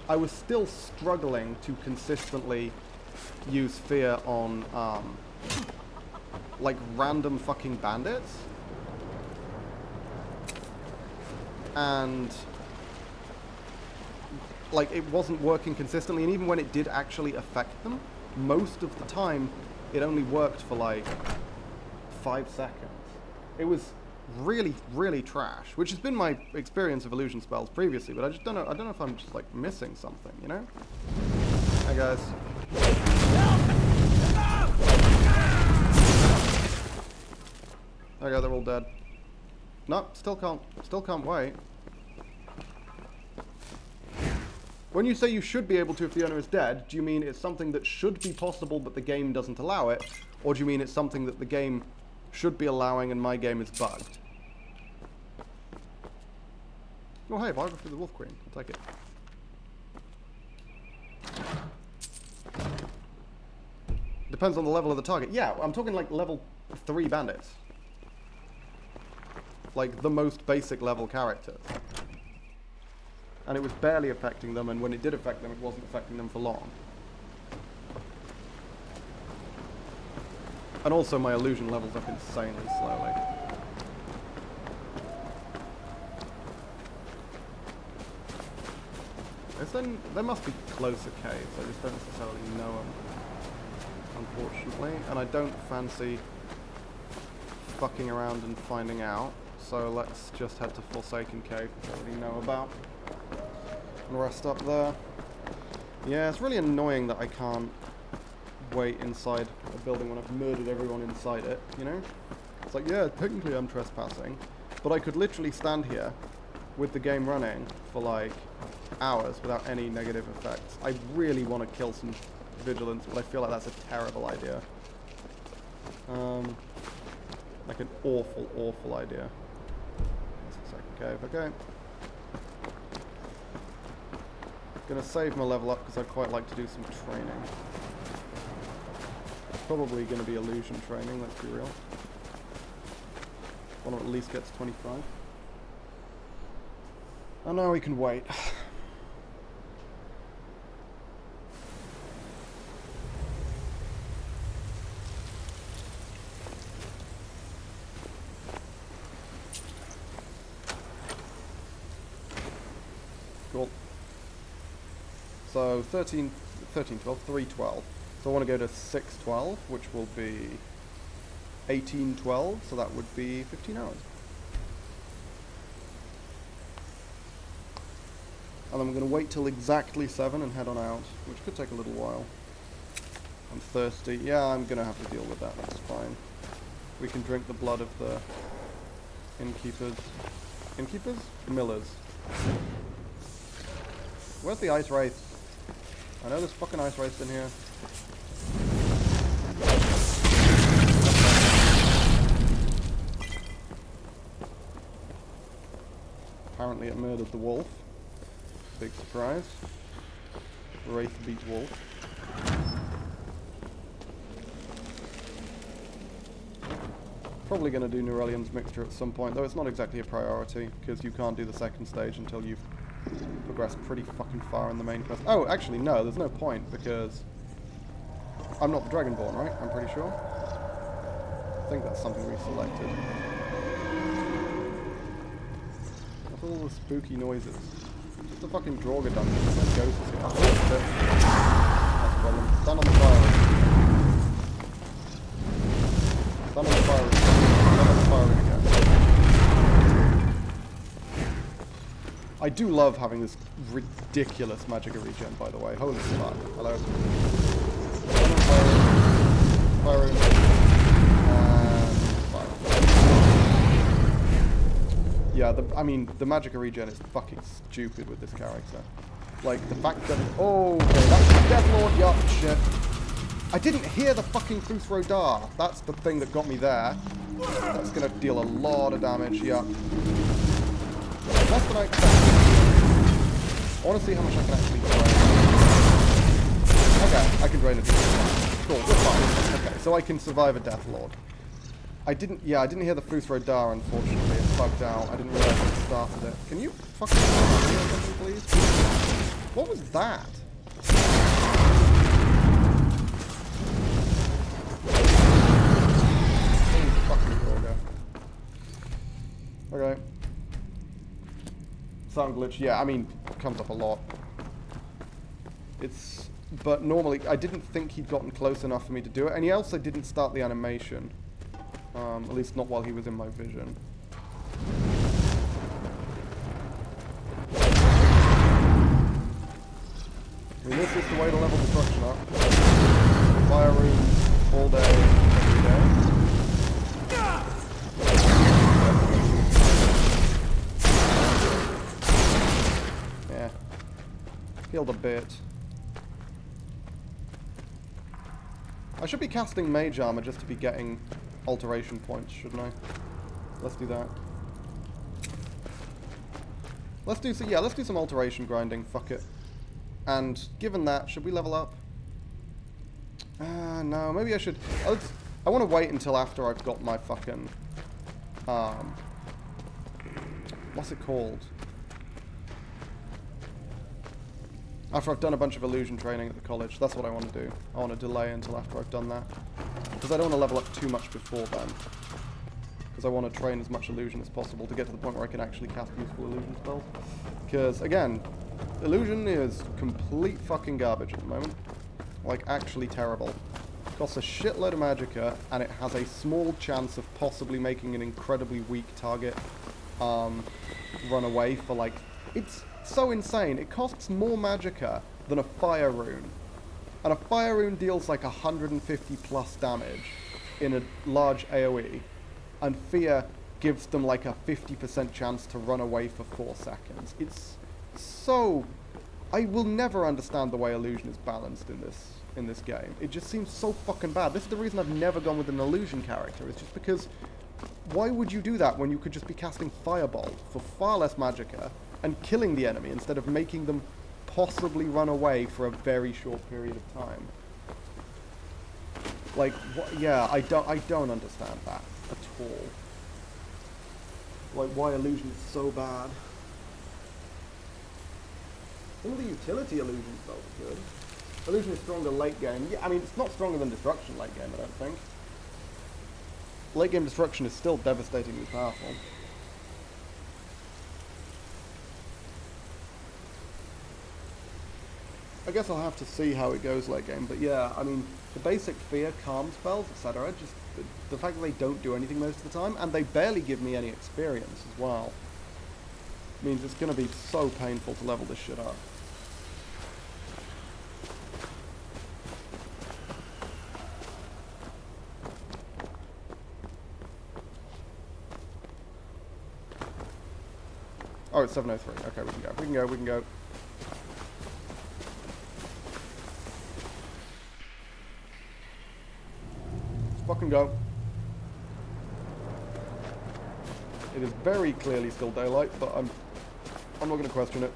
I was still struggling to consistently use fear on like random fucking bandits. And like it wasn't working consistently, and even when it did actually affect them, most of the time it only worked for like 5 seconds. It was really, really trash, which has been my experience of illusion spells previously, but I just don't know. I don't know if I'm just like missing something, you know? Hi guys. Okay, they're all dead. No, still can't wait. When you say you should be able to if the owner is dead, do you mean it's something that should be possible but the game doesn't allow it? Or do you mean it's something that the game should be allowing and my game is bugged? Oh hey, biography of the Wolf Queen. I'll take it. Depends on the level of the target. Yeah, I'm talking like level 3 bandits. Like the most basic level characters. And it was barely affecting them, and when it did affect them, it wasn't affecting them for long. And also my illusion levels up insanely slowly. There must be closer caves, I just don't necessarily know them, unfortunately. And I don't fancy fucking around and finding out. So let's just head to Forsaken Cave, which I already know about. And rest up there. Yeah, it's really annoying that I can't wait inside a building when I've murdered everyone inside it, you know? It's like, yeah, technically I'm trespassing, but I could literally stand here with the game running for like hours without any negative effects. I really want to kill some vigilance, but I feel like that's a terrible idea. Like an awful, awful idea. Okay, okay. Gonna save my level up because I'd quite like to do some training. Probably gonna be illusion training, let's be real. One at least gets 25. Oh no, we can wait. Cool. So 13, 12, 3, 12. So I want to go to 6, 12, which will be 18, 12, so that would be 15 hours. And then we're going to wait till exactly 7 and head on out, which could take a little while. I'm thirsty. Yeah, I'm going to have to deal with that, that's fine. We can drink the blood of the innkeepers. Innkeepers? Millers. Where's the ice wraith? I know there's fucking ice wraiths in here. apparently it murdered the wolf. Big surprise. Wraith beat wolf. Probably going to do Neuralian's mixture at some point, though it's not exactly a priority, because you can't do the second stage until you've progressed pretty fucking far in the main quest. Oh, actually, no, there's no point, because I'm not the Dragonborn, right? I'm pretty sure. I think that's something we selected. What's all the spooky noises? Just a fucking Draugr dungeon. There's no ghosts here. Oh, that's a problem. Stand on the fire. Stand on the fire. Stand on the fire again. I do love having this ridiculous magic regen, by the way. Holy fuck. Hello. Stand on fire. Fire in. And fire. Yeah, I mean, the magic regen is fucking stupid with this character. Like, the fact that... Oh, okay, that's the Deathlord, yup, shit. I didn't hear the fucking Futh Rodar. That's the thing that got me there. That's gonna deal a lot of damage, yup. Less than I expected. I want to see how much I can actually drain. Okay, I can drain it. Cool, we're fine. Okay, so I can survive a Deathlord. I didn't hear the Futh Rodar, unfortunately. It bugged out. I didn't realize it started it. Can you fucking stop me or something, please? What was that? Holy fucking Draugr. Okay. Sound glitch, yeah, I mean, it comes up a lot. But normally, I didn't think he'd gotten close enough for me to do it, and he also didn't start the animation. At least not while he was in my vision. I mean, this is the way to level destruction up. Fire room all day, every day. Yeah. Healed a bit. I should be casting mage armor just to be getting alteration points, shouldn't I? Let's do that. Let's do some alteration grinding, fuck it. And given that, should we level up? No, maybe I should. I want to wait until after I've got my fucking what's it called? After I've done a bunch of illusion training at the college. That's what I want to do. I want to delay until after I've done that. Because I don't want to level up too much before then. Because I want to train as much illusion as possible to get to the point where I can actually cast useful illusion spells. Because, again, illusion is complete fucking garbage at the moment. Like, actually terrible. It costs a shitload of magicka, and it has a small chance of possibly making an incredibly weak target run away for, like... It's so insane. It costs more magicka than a fire rune. And a fire rune deals like 150 plus damage in a large AoE. And fear gives them like a 50% chance to run away for 4 seconds. It's so... I will never understand the way illusion is balanced in this game. It just seems so fucking bad. This is the reason I've never gone with an illusion character. It's just because... Why would you do that when you could just be casting Fireball for far less magicka and killing the enemy instead of making them possibly run away for a very short period of time? Like, yeah, I don't understand that at all. Like, why illusion is so bad. Some of the utility illusion spells are good. Illusion is stronger late game. Yeah, I mean, it's not stronger than destruction late game, I don't think. Late game destruction is still devastatingly powerful. I guess I'll have to see how it goes late game, but yeah, I mean, the basic fear, calm spells, etc., just the fact that they don't do anything most of the time, and they barely give me any experience as well, means it's going to be so painful to level this shit up. Oh, it's 7:03. Okay, we can go. Let's fucking go. It is very clearly still daylight, but I'm I'm not going to question it.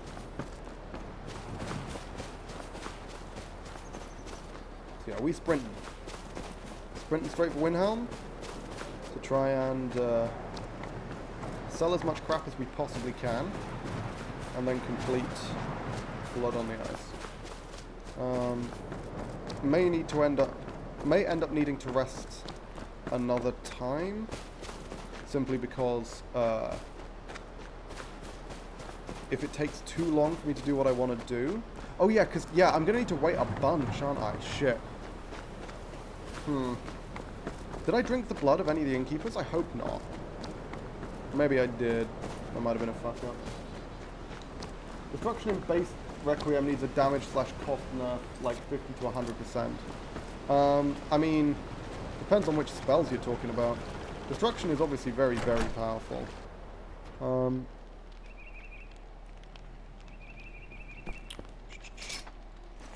So yeah, we sprinting straight for Windhelm to try and sell as much crap as we possibly can, and then complete Blood on the Ice. May end up needing to rest another time, simply because if it takes too long for me to do what I want to do. Oh yeah, because yeah, I'm gonna need to wait a bunch, aren't I? Shit. Did I drink the blood of any of the innkeepers? I hope not. Maybe I did. That might have been a fuck up. Destruction in base Requiem needs a damage / cost nerf like 50 to 100%. I mean, depends on which spells you're talking about. Destruction is obviously very, very powerful.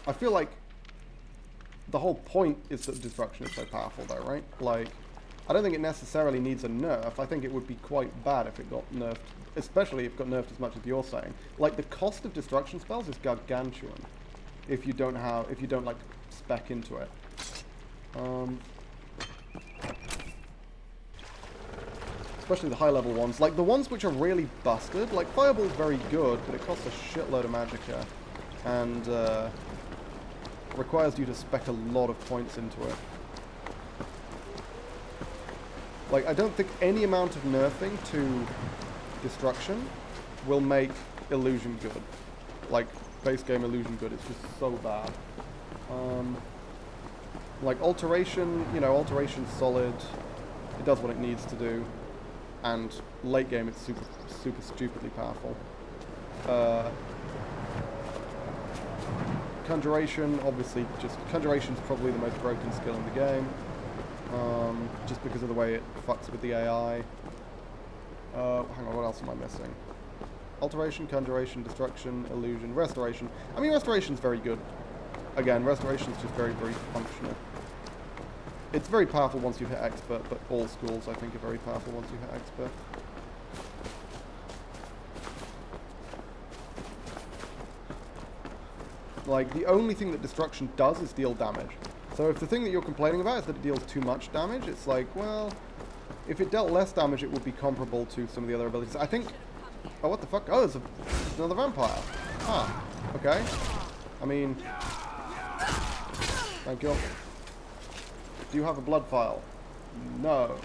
I feel like the whole point is that destruction is so powerful though, right? Like, I don't think it necessarily needs a nerf. I think it would be quite bad if it got nerfed, especially if it got nerfed as much as you're saying. Like, the cost of destruction spells is gargantuan if you don't like spec into it. Especially the high level ones. Like, the ones which are really busted, like Fireball's very good, but it costs a shitload of magicka, and requires you to spec a lot of points into it. Like, I don't think any amount of nerfing to destruction will make illusion good. Like, base game illusion good. It's just so bad. Like, alteration, you know, alteration's solid. It does what it needs to do. And late game, it's super, super stupidly powerful. Conjuration, obviously, Conjuration's probably the most broken skill in the game. Just because of the way it fucks with the AI. Hang on, what else am I missing? Alteration, Conjuration, Destruction, Illusion, Restoration. I mean, Restoration's very good. Again, Restoration's just very, very functional. It's very powerful once you hit Expert, but all schools, I think, are very powerful once you hit Expert. Like, the only thing that Destruction does is deal damage. So if the thing that you're complaining about is that it deals too much damage, it's like, well, if it dealt less damage, it would be comparable to some of the other abilities. I think... Oh, what the fuck? Oh, there's another vampire. Ah, okay. I mean... Thank you. Do you have a blood vial? No.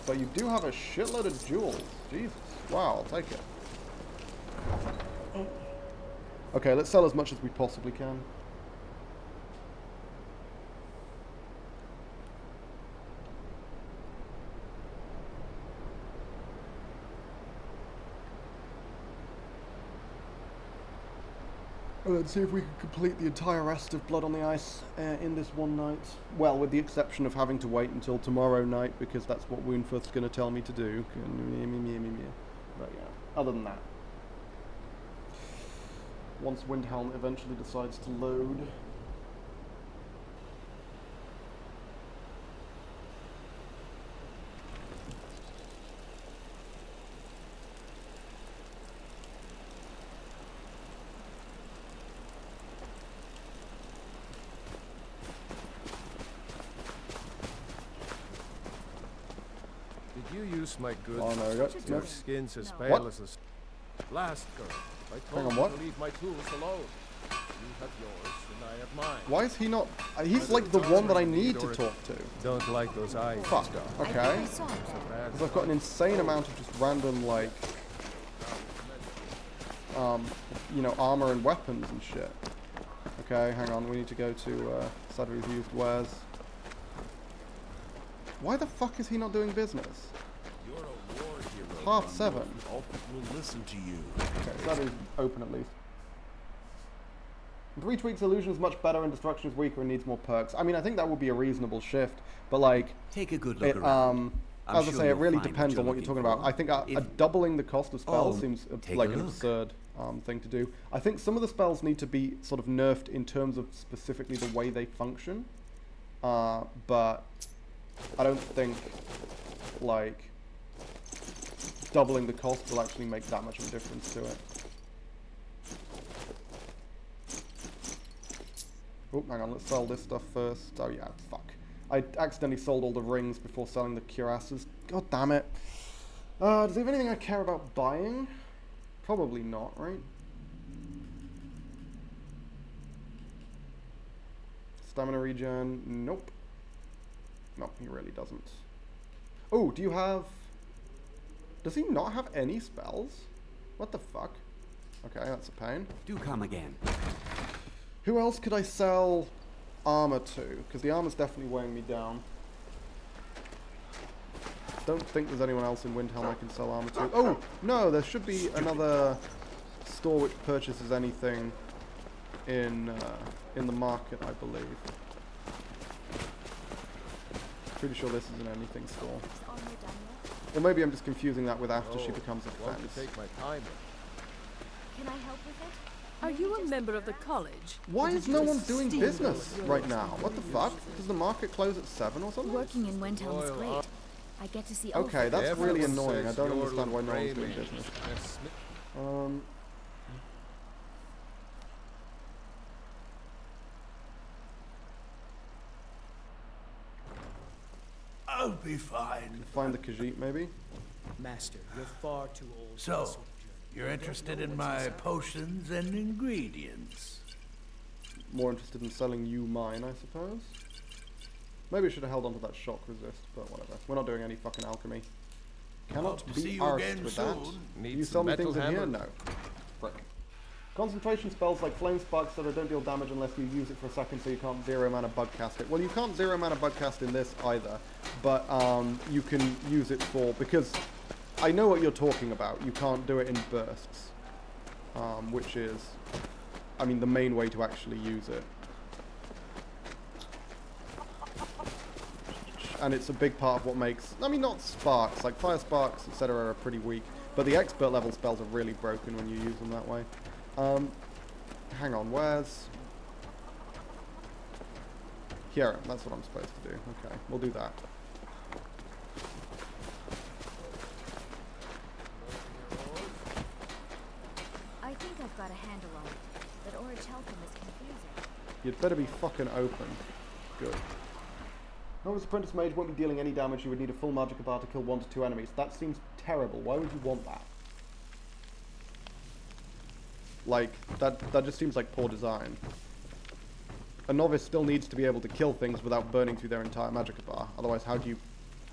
But you do have a shitload of jewels. Jesus. Wow, I'll take it. Okay, let's sell as much as we possibly can. Let's see if we can complete the entire rest of Blood on the Ice in this one night. Well, with the exception of having to wait until tomorrow night, because that's what Woundfuth's going to tell me to do. But yeah, other than that. Once Windhelm eventually decides to load. My good. Oh no, Your skin's as pale as a last girl. I told you to leave my tools alone. You have yours and I have mine. Why is he not? He's like the one that I need to talk to. Don't like those eyes. Fuck. Okay. Because I've got an insane amount of just random like, you know, armor and weapons and shit. Okay, hang on. We need to go to Sadri's used wares. Why the fuck is he not doing business? It's 7:30. We'll listen to you. Okay, so that is open at least. 3 tweaks, illusion is much better and destruction is weaker and needs more perks. I mean, I think that would be a reasonable shift, but like, take a good look around. As I say, it really depends on what you're talking about. I think a doubling the cost of spells seems like an absurd thing to do. I think some of the spells need to be sort of nerfed in terms of specifically the way they function, but I don't think like doubling the cost will actually make that much of a difference to it. Oh, hang on, let's sell this stuff first. Oh yeah, fuck. I accidentally sold all the rings before selling the cuirasses. God damn it. Does he have anything I care about buying? Probably not, right? Stamina regen, nope. No, he really doesn't. Oh, do you have... Does he not have any spells? What the fuck? Okay, that's a pain. Do come again. Who else could I sell armor to? Because the armor's definitely weighing me down. Don't think there's anyone else in Windhelm I can sell armor to. Oh, no, there should be another store which purchases anything in the market, I believe. Pretty sure this is an anything store. Or maybe I'm just confusing that with after she becomes a Want fence. to take my time. Can I help with it? Are you a member of the college? Why is no one doing business right now? What the fuck? Does the market close at 7 or something? Working in Windhelm's great. I get to see. Okay, that's really Everyone annoying. I says don't you're understand why no one's the doing brain business. mage. I'll be fine. Find the Khajiit, maybe? Master, you're far too old. for So, this sort of journey. you're interested in my potions and ingredients? More interested in selling you mine, I suppose. Maybe I should have held on to that shock resist, but whatever. We're not doing any fucking alchemy. Cannot Hope to see be you arsed again with that. soon. Need You some sell me metal things in here? hammer? No. Frick. Concentration spells like Flame Spark, etc. don't deal damage unless you use it for a second, so you can't 0 mana bug cast it. Well, you can't 0 mana bug cast in this either, but you can use it for, because I know what you're talking about. You can't do it in bursts, which is, I mean, the main way to actually use it. And it's a big part of what makes, I mean, not sparks, like fire sparks, etc. are pretty weak, but the expert level spells are really broken when you use them that way. Hang on, where's... Here, that's what I'm supposed to do. Okay, we'll do that. I think I've got a handle on it. That orange helping is confusing. You'd better be fucking open. Good. Novice Apprentice Mage won't be dealing any damage. You would need a full Magic bar to kill 1 to 2 enemies. That seems terrible. Why would you want that? Like, that just seems like poor design. A novice still needs to be able to kill things without burning through their entire Magic bar. Otherwise, how do you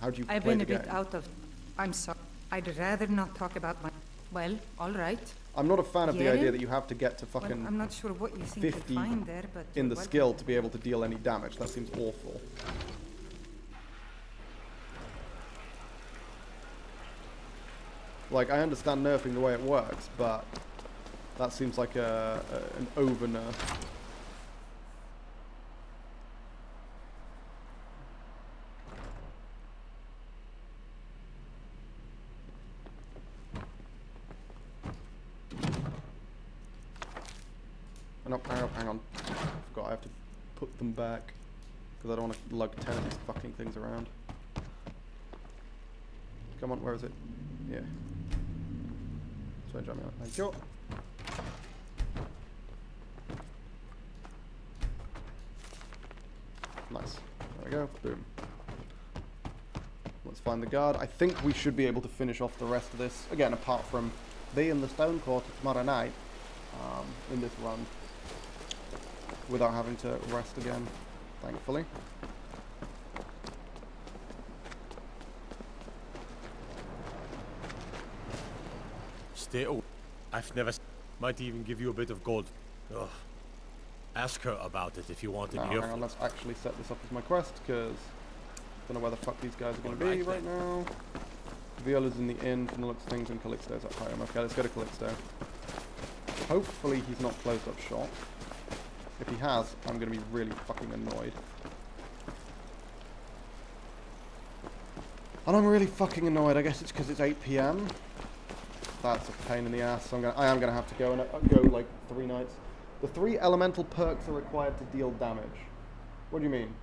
I've play been the a bit game? out of... I'm sorry. I'd rather not talk about my... Well, all right. I'm not a fan of the Get idea it? that you have to get to Well, fucking I'm not sure what you think 50 you'll find there, but... in the well, skill to be able to deal any damage. That seems awful. Like, I understand nerfing the way it works, but that seems like an over nerf. No, hang on. I forgot I have to put them back because I don't want to lug 10 of these fucking things around. Come on, where is it? Yeah. So jump out. Thank you. Nice. There we go. Boom. Let's find the guard. I think we should be able to finish off the rest of this. Again, apart from being in the Stone Quarter tomorrow night in this run. Without having to rest again, thankfully. Stay away. I've never... Might even give you a bit of gold. Ugh. Ask her about it if you want to Now, hear. hang on, let's actually set this up as my quest, because I don't know where the fuck these guys are going to be right now. Viola's in the inn, from the looks of things, and Calixto's at home. Okay, let's go to Calixto. Hopefully he's not closed up shop. If he has, I'm going to be really fucking annoyed. And I'm really fucking annoyed. I guess it's because it's 8 PM. That's a pain in the ass. So I am going to have to go and go like 3 nights. The 3 elemental perks are required to deal damage. What do you mean?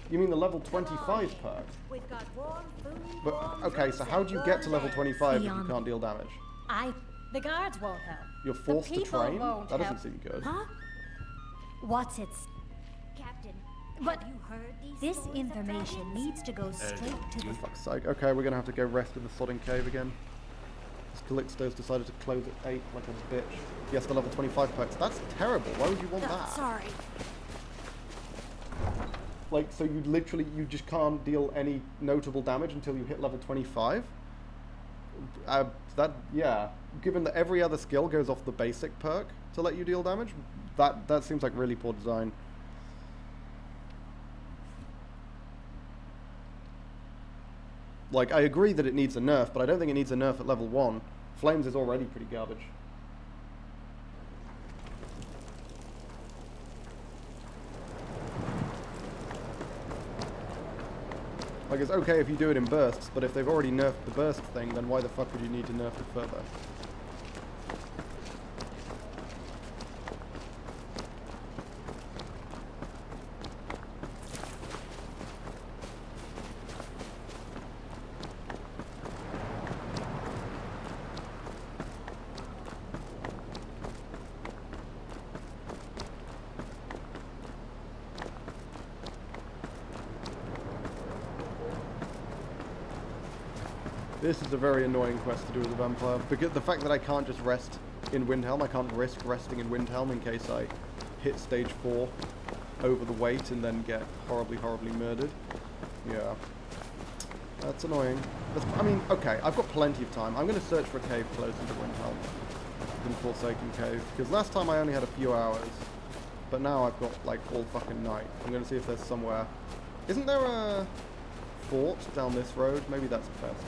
You mean the level 25 perk? We've got warm food, But, okay, so how do you get to level 25 if you can't deal damage? The guards won't help. You're forced to train? Won't That doesn't help. seem good. Huh? What's it? Captain, but have you heard these this information needs to go straight to the... For fuck's sake. Okay, we're gonna have to go rest in the sodding cave again. Calixto's decided to close at 8 like a bitch. Yes, the level 25 perks. That's terrible. Why would you want that? Sorry. Like, so you just can't deal any notable damage until you hit level 25? Yeah. Given that every other skill goes off the basic perk to let you deal damage, that seems like really poor design. Like, I agree that it needs a nerf, but I don't think it needs a nerf at level 1. Flames is already pretty garbage. Like, it's okay if you do it in bursts, but if they've already nerfed the burst thing, then why the fuck would you need to nerf it further? This is a very annoying quest to do as a vampire, because the fact that I can't just rest in Windhelm, I can't risk resting in Windhelm in case I hit stage 4 over the weight and then get horribly, horribly murdered. Yeah. That's annoying. I mean, okay, I've got plenty of time. I'm going to search for a cave closer to Windhelm than Forsaken Cave, because last time I only had a few hours, but now I've got, like, all fucking night. I'm going to see if there's somewhere... Isn't there a fort down this road? Maybe that's best.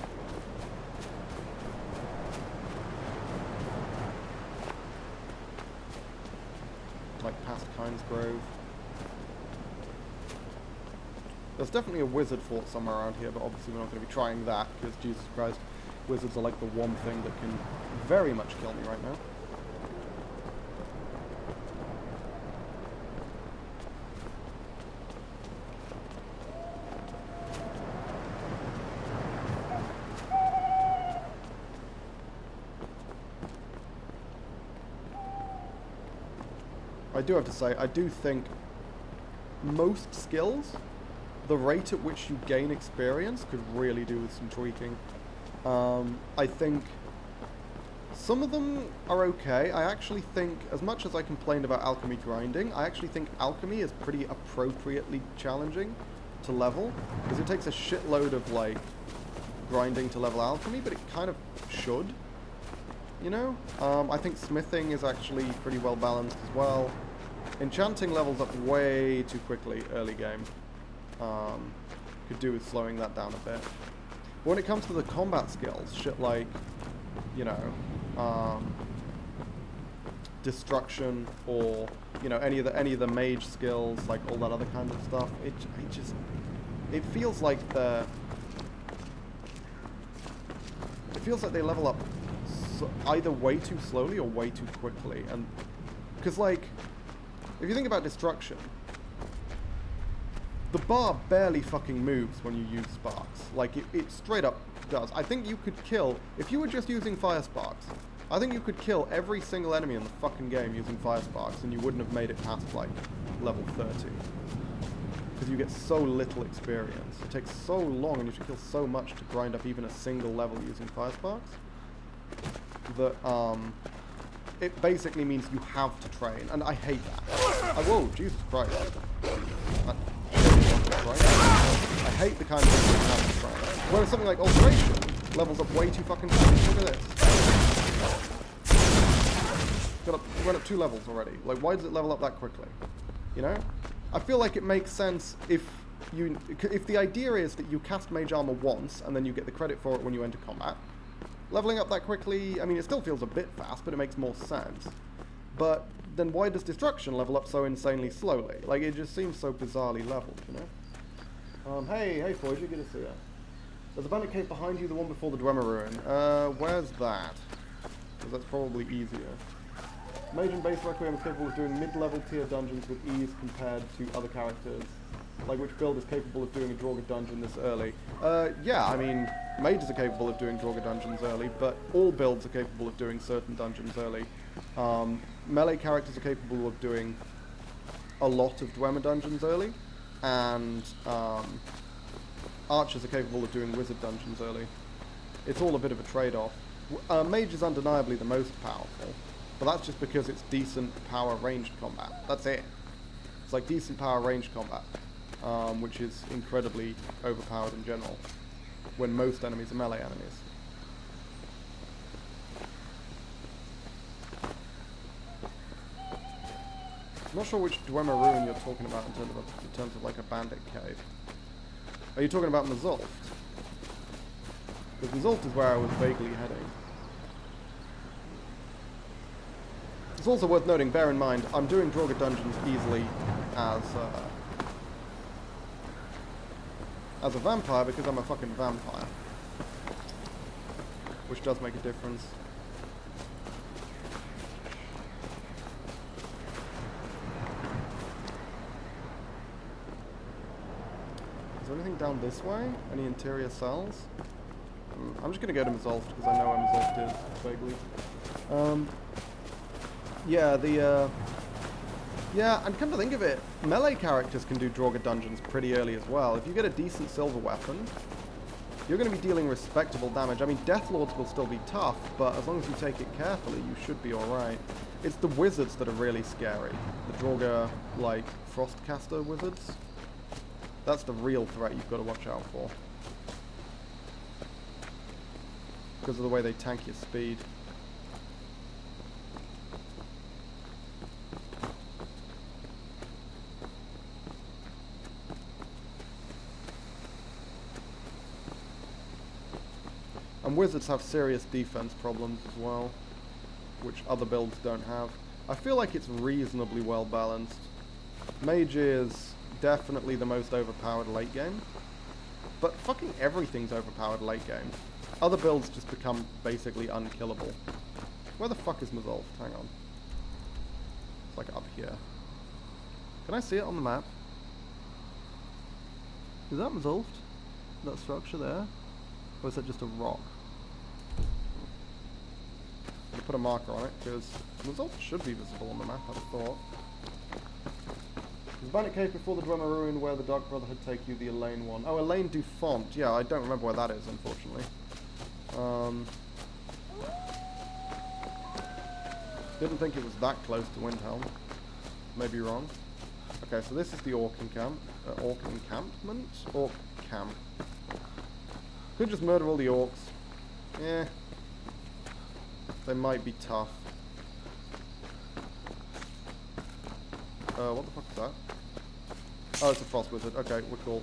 Like past Kyne's Grove. There's definitely a wizard fort somewhere around here, but obviously we're not going to be trying that, because Jesus Christ, wizards are like the one thing that can very much kill me right now. I do have to say, I do think most skills, the rate at which you gain experience could really do with some tweaking. I think some of them are okay. I actually think, as much as I complained about alchemy grinding, I actually think alchemy is pretty appropriately challenging to level, because it takes a shitload of, like, grinding to level alchemy, but it kind of should, you know? I think smithing is actually pretty well balanced as well. Enchanting levels up way too quickly early game. Could do with slowing that down a bit. But when it comes to the combat skills, shit like, you know, destruction, or, you know, any of the mage skills, like all that other kind of stuff, it feels like they level up either way too slowly or way too quickly. And because, like, if you think about destruction, the bar barely fucking moves when you use sparks. Like, it straight up does. I think you could kill, if you were just using fire sparks, I think you could kill every single enemy in the fucking game using fire sparks, and you wouldn't have made it past, like, level 30. Because you get so little experience. It takes so long, and you have to kill so much to grind up even a single level using fire sparks, that, it basically means you have to train, and I hate that. Whoa, Jesus Christ. I hate the kind of thing you have to train. Whereas something like Alteration levels up way too fucking fast. Look at this. Went up 2 levels already. Like, why does it level up that quickly? You know? I feel like it makes sense if the idea is that you cast Mage Armor once, and then you get the credit for it when you enter combat. Leveling up that quickly, I mean, it still feels a bit fast, but it makes more sense. But then why does Destruction level up so insanely slowly? Like, it just seems so bizarrely leveled, you know? Hey, Foyger, good to see you. There's a bandit cave behind you, the one before the Dwemer Ruin. Where's that? Because that's probably easier. Mage and Base Requiem is capable of doing mid-level tier dungeons with ease compared to other characters. Like, which build is capable of doing a Draugr dungeon this early? Yeah, I mean, mages are capable of doing Draugr dungeons early, but all builds are capable of doing certain dungeons early. Melee characters are capable of doing a lot of Dwemer dungeons early, and archers are capable of doing wizard dungeons early. It's all a bit of a trade-off. Mage is undeniably the most powerful, but that's just because it's decent power ranged combat. That's it. It's like decent power ranged combat, which is incredibly overpowered in general, when most enemies are melee enemies. I'm not sure which Dwemer ruin you're talking about in terms of like a bandit cave. Are you talking about Mazulft? Because Mazulft is where I was vaguely heading. It's also worth noting, bear in mind, I'm doing Draugr dungeons easily as a vampire because I'm a fucking vampire. Which does make a difference. Is there anything down this way? Any interior cells? I'm just gonna go to Mazulft because I know where Mazulft is, vaguely. Yeah, and come to think of it, melee characters can do Draugr dungeons pretty early as well. If you get a decent silver weapon, you're going to be dealing respectable damage. I mean, Deathlords will still be tough, but as long as you take it carefully, you should be alright. It's the wizards that are really scary. The Draugr, like, Frostcaster wizards. That's the real threat you've got to watch out for. Because of the way they tank your speed. And wizards have serious defense problems as well, which other builds don't have. I feel like it's reasonably well balanced. Mage is definitely the most overpowered late game, but fucking everything's overpowered late game. Other builds just become basically unkillable. Where the fuck is Mazulft? Hang on. It's like up here. Can I see it on the map? Is that Mazulft? That structure there? Or is that just a rock? I'm gonna put a marker on it, because Mazulft should be visible on the map, I'd have thought. There's a bandit cave before the Dwemer ruin where the Dark Brotherhood take you, the Elaine one. Oh, Elaine du Font. Yeah, I don't remember where that is, unfortunately. Didn't think it was that close to Windhelm. Maybe wrong. Okay, so this is the Orc encampment. Orc camp. Could just murder all the orcs. Yeah. They might be tough. What the fuck is that? Oh, it's a frost wizard. Okay, we're cool.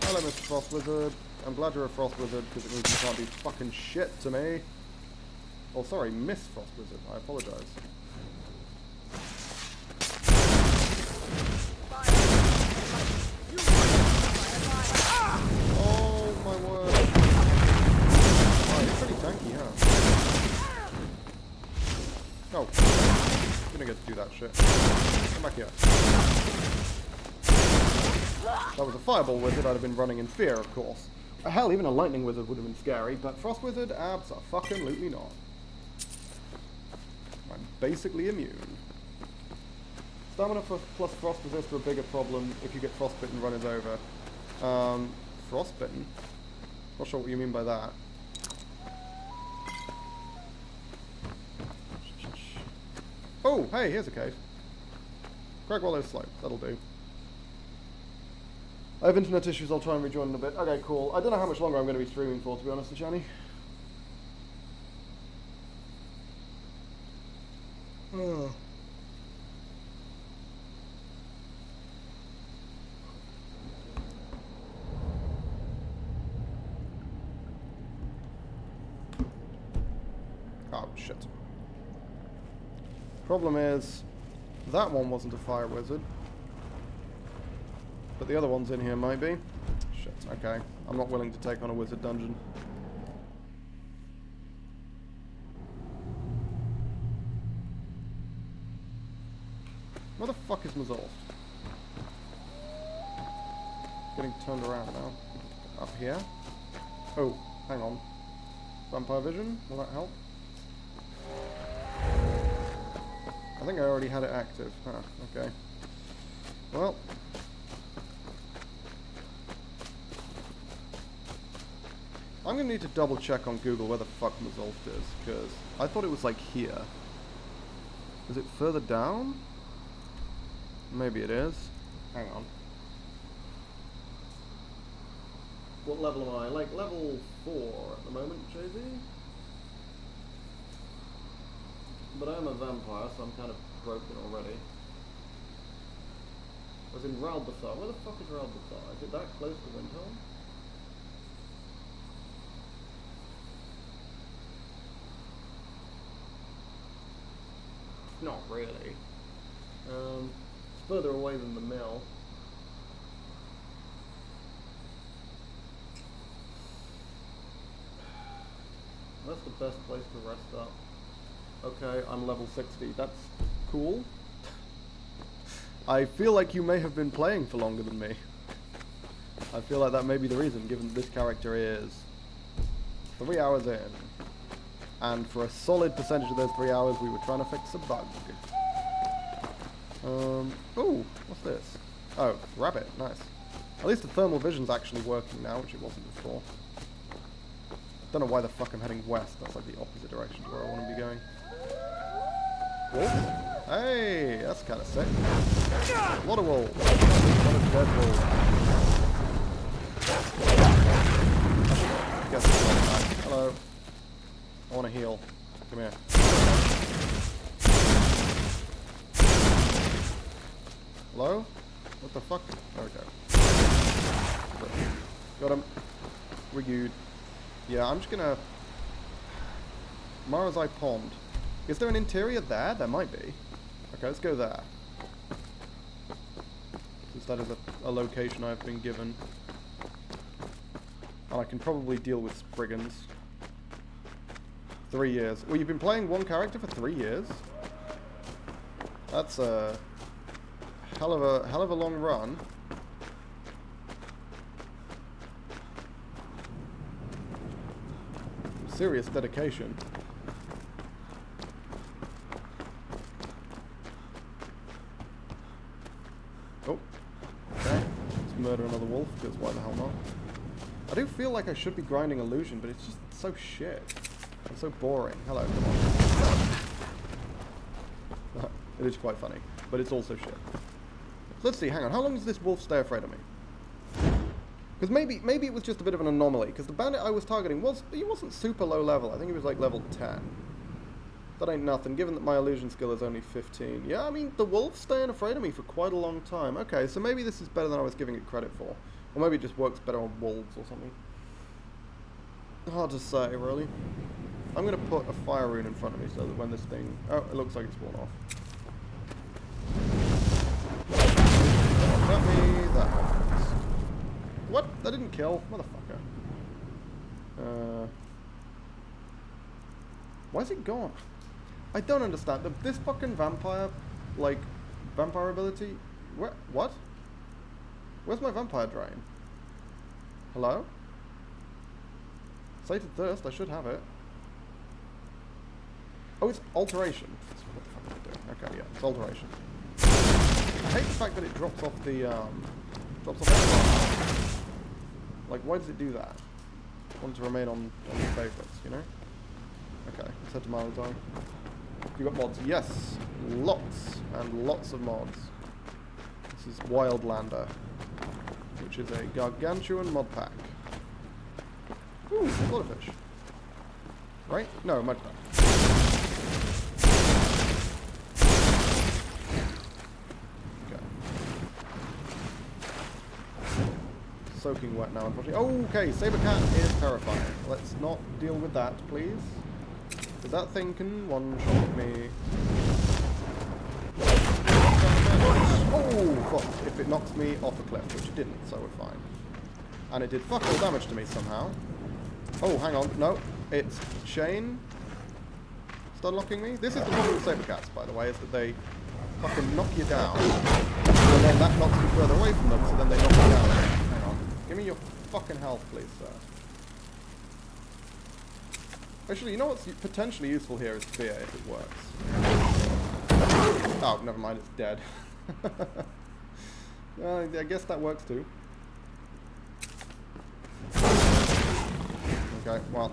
Hello, Mr. Frost Wizard. I'm glad you're a frost wizard because it means you can't do fucking shit to me. Oh, sorry, Miss Frost Wizard. I apologize. Oh my word. Oh, he's pretty tanky, huh? Oh. Gonna get to do that shit. Come back here. That was a fireball wizard, I'd have been running in fear, of course. Hell, even a lightning wizard would have been scary, but frost wizard, abso-fucking-lutely not. I'm basically immune. Stamina plus frost resist are a bigger problem if you get frostbitten runners over. Frostbitten? Not sure what you mean by that. Oh, hey, here's a cave. Cragwallow Slope, that'll do. I have internet issues, I'll try and rejoin in a bit. Okay, cool. I don't know how much longer I'm going to be streaming for, to be honest, Chani. Oh. Oh, shit. Problem is, that one wasn't a fire wizard. But the other ones in here might be. Shit, okay. I'm not willing to take on a wizard dungeon. Where the fuck is Mazulft? getting turned around now. Up here. Oh, hang on. Vampire vision, will that help? I think I already had it active. Huh, okay. Well. I'm gonna need to double check on Google where the fuck Mazolft is, because I thought it was like here. Is it further down? Maybe it is. Hang on. What level am I? Like level 4 at the moment, JZ? But I'm a vampire, so I'm kind of broken already. I was in Wildlander. Where the fuck is Wildlander? Is it that close to Windhelm? Not really. It's further away than the mill. That's the best place to rest up. Okay, I'm level 60. That's cool. I feel like you may have been playing for longer than me. I feel like that may be the reason, given that this character is 3 hours in. And for a solid percentage of those 3 hours, we were trying to fix a bug. Ooh, what's this? Oh, rabbit, nice. At least the thermal vision's actually working now, which it wasn't before. Don't know why the fuck I'm heading west. That's like the opposite direction to where I want to be going. Wolf? Hey, that's kind of sick. A lot of wolves. A lot of dead wolves. Guess it's not bad. Hello. I want to heal. Come here. Hello? What the fuck? There we go. Got him. We're good. Yeah, I'm just gonna... Marazai Pond. Is there an interior there? There might be. Okay, let's go there. Since that is a location I've been given. And I can probably deal with Spriggans. 3 years. Well, you've been playing one character for 3 years? That's a hell of a long run. Serious dedication. Oh. Okay. Let's murder another wolf, because why the hell not? I do feel like I should be grinding illusion, but it's just so shit. It's so boring. Hello, come on. It is quite funny, but it's also shit. Let's see, hang on. How long does this wolf stay afraid of me? Because maybe it was just a bit of an anomaly, because the bandit I was targeting he wasn't super low level. I think he was like level 10. That ain't nothing, given that my illusion skill is only 15. Yeah, I mean, the wolf's staying afraid of me for quite a long time. Okay, so maybe this is better than I was giving it credit for. Or maybe it just works better on wolves or something. Hard to say, really. I'm going to put a fire rune in front of me so that when this thing... Oh, it looks like it's worn off. Let me... That happens. What? That didn't kill? Motherfucker. Why is it gone? I don't understand. This fucking vampire, like, vampire ability... What? Where's my vampire drain? Hello? Sated Thirst, I should have it. Oh, it's alteration. What the fuck am I doing? Okay, yeah, it's alteration. I hate the fact that it drops off the, drops off the... Like, why does it do that? I want it to remain on the favorites, you know? Okay, let's head to Marazai. You got mods? Yes! Lots and lots of mods. This is Wildlander, which is a gargantuan mod pack. Ooh, a lot of fish. Right? No, mud pack. Soaking wet now, unfortunately. Oh, okay, Sabercat is terrifying. Let's not deal with that, please. Because that thing can one-shot me. Oh, fuck. If it knocks me off a cliff, which it didn't, so we're fine. And it did fuck all damage to me somehow. Oh, hang on. No, it's Shane. Stun locking me. This is the problem with Sabercats, by the way, is that they fucking knock you down. And then that knocks you further away from them, so then they knock you down. Hang on. me your fucking health, please, sir. Actually, you know what's potentially useful here is fear, if it works. Oh, never mind, it's dead. I guess that works too. Okay, well,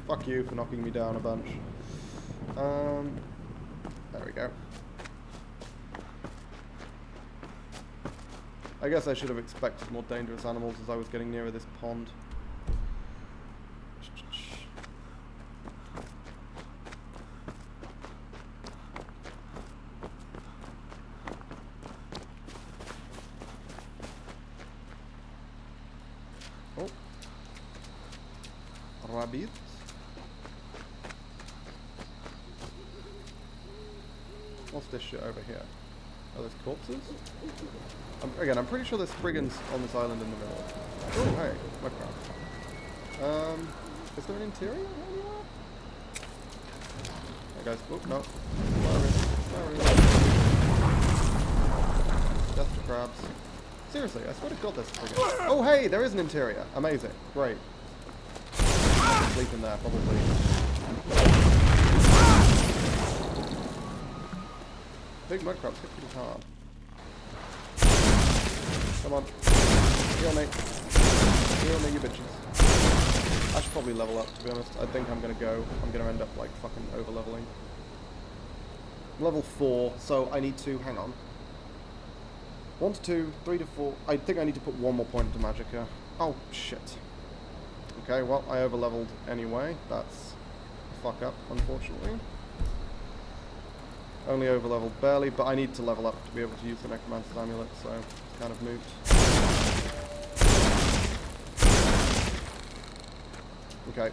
fuck you for knocking me down a bunch. There we go. I guess I should have expected more dangerous animals as I was getting nearer this pond. Oh. Rabbits. What's this shit over here? Are those corpses? Again, I'm pretty sure there's brigands on this island in the middle. Oh, hey, my crap. Is there an interior anywhere? Hey guys, oh, no. Death to crabs. Seriously, I swear to God there's a brigand. Oh, hey, there is an interior. Amazing. Great. Sleep in there, probably. Big mud crabs hit pretty hard. Come on. Heal me. Heal me, you bitches. I should probably level up, to be honest. I think I'm gonna end up, like, fucking over-leveling. Level 4, so I need to, hang on. 1 to 2, 3 to 4. I think I need to put one more point into Magicka. Oh, shit. Okay, well, I over-leveled anyway. That's a fuck up, unfortunately. Only over-leveled barely, but I need to level up to be able to use the Necromancer's Amulet, so it's kind of moot. Okay,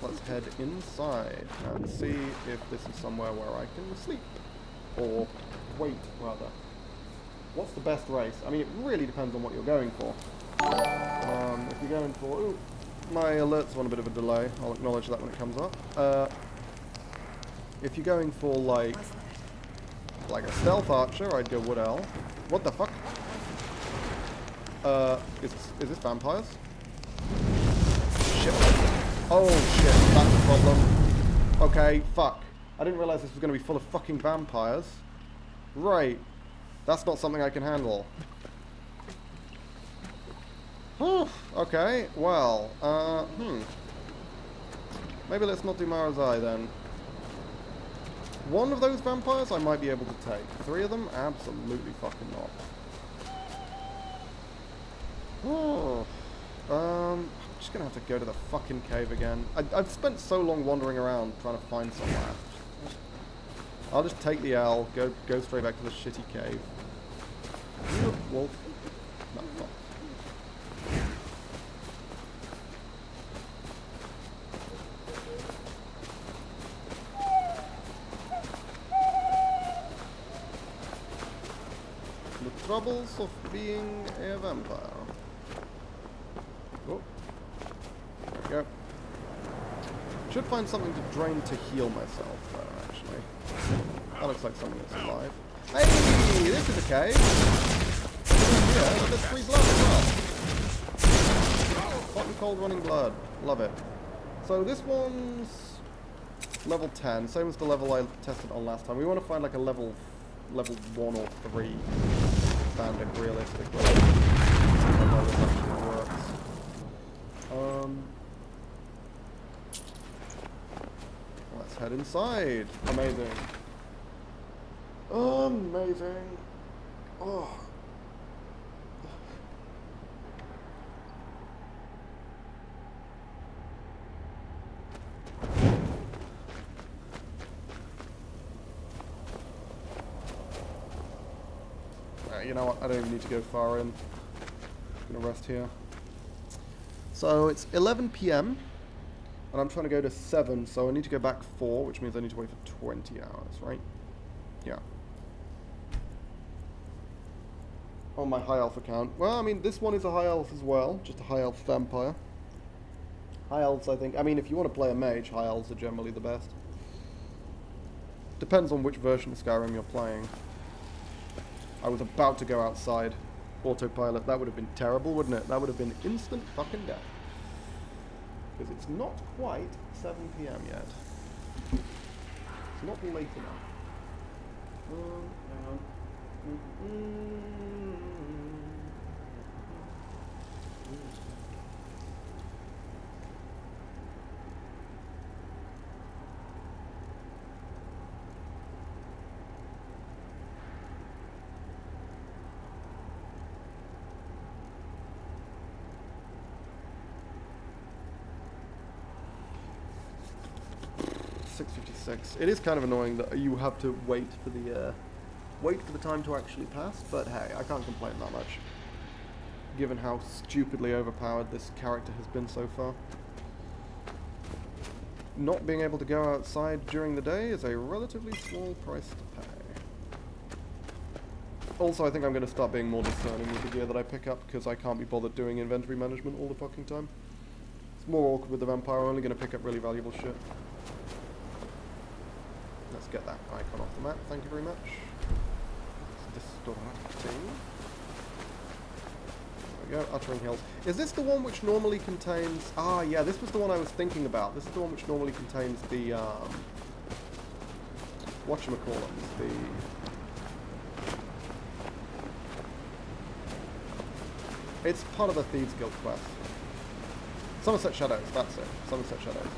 let's head inside and see if this is somewhere where I can sleep. Or wait, rather. What's the best race? I mean, it really depends on what you're going for. If you're going for... Ooh, my alert's on a bit of a delay. I'll acknowledge that when it comes up. If you're going for, like a stealth archer, I'd go Wood Elf. What the fuck? Is this vampires? Shit. Oh shit, that's a problem. Okay, fuck. I didn't realize this was going to be full of fucking vampires. Right. That's not something I can handle. Okay, well, maybe let's not do Mara's Eye then. One of those vampires I might be able to take. 3 of them? Absolutely fucking not. I'm just gonna have to go to the fucking cave again. I've spent so long wandering around trying to find somewhere. I'll just take the L, go straight back to the shitty cave. You wolf. No, fuck. The troubles of being a vampire. Oh. There we go. Should find something to drain to heal myself, though, actually. That looks like something that's alive. Hey! This is a cave! Yeah, there's free blood as well. Hot and cold running blood. Love it. So this one's level 10, same as the level I tested on last time. We want to find like a level 1 or 3 standard realistically. I don't know if this actually works. Let's head inside. Amazing. Amazing. Oh. You know what? I don't even need to go far in. I'm gonna rest here. So it's 11 PM, and I'm trying to go to 7, so I need to go back 4, which means I need to wait for 20 hours, right? Yeah. On my high elf account. Well, I mean, this one is a high elf as well, just a high elf vampire. High elves, I think. I mean, if you want to play a mage, high elves are generally the best. Depends on which version of Skyrim you're playing. I was about to go outside. autopilot. That would have been terrible, wouldn't it? That would have been instant fucking death. Because it's not quite 7 PM yet. It's not late enough. Hang on. 6:56. It is kind of annoying that you have to wait for the time to actually pass, but hey, I can't complain that much, given how stupidly overpowered this character has been so far. Not being able to go outside during the day is a relatively small price to pay. Also, I think I'm going to start being more discerning with the gear that I pick up, because I can't be bothered doing inventory management all the fucking time. It's more awkward with the vampire. I'm only going to pick up really valuable shit. Let's get that icon off the map, thank you very much. There we go, Uttering Hills. Is this the one which normally contains... Ah, yeah, this was the one I was thinking about. This is the one which normally contains the, whatchamacallums, It's part of the Thieves Guild quest. Somerset Shadows, that's it. Somerset Shadows.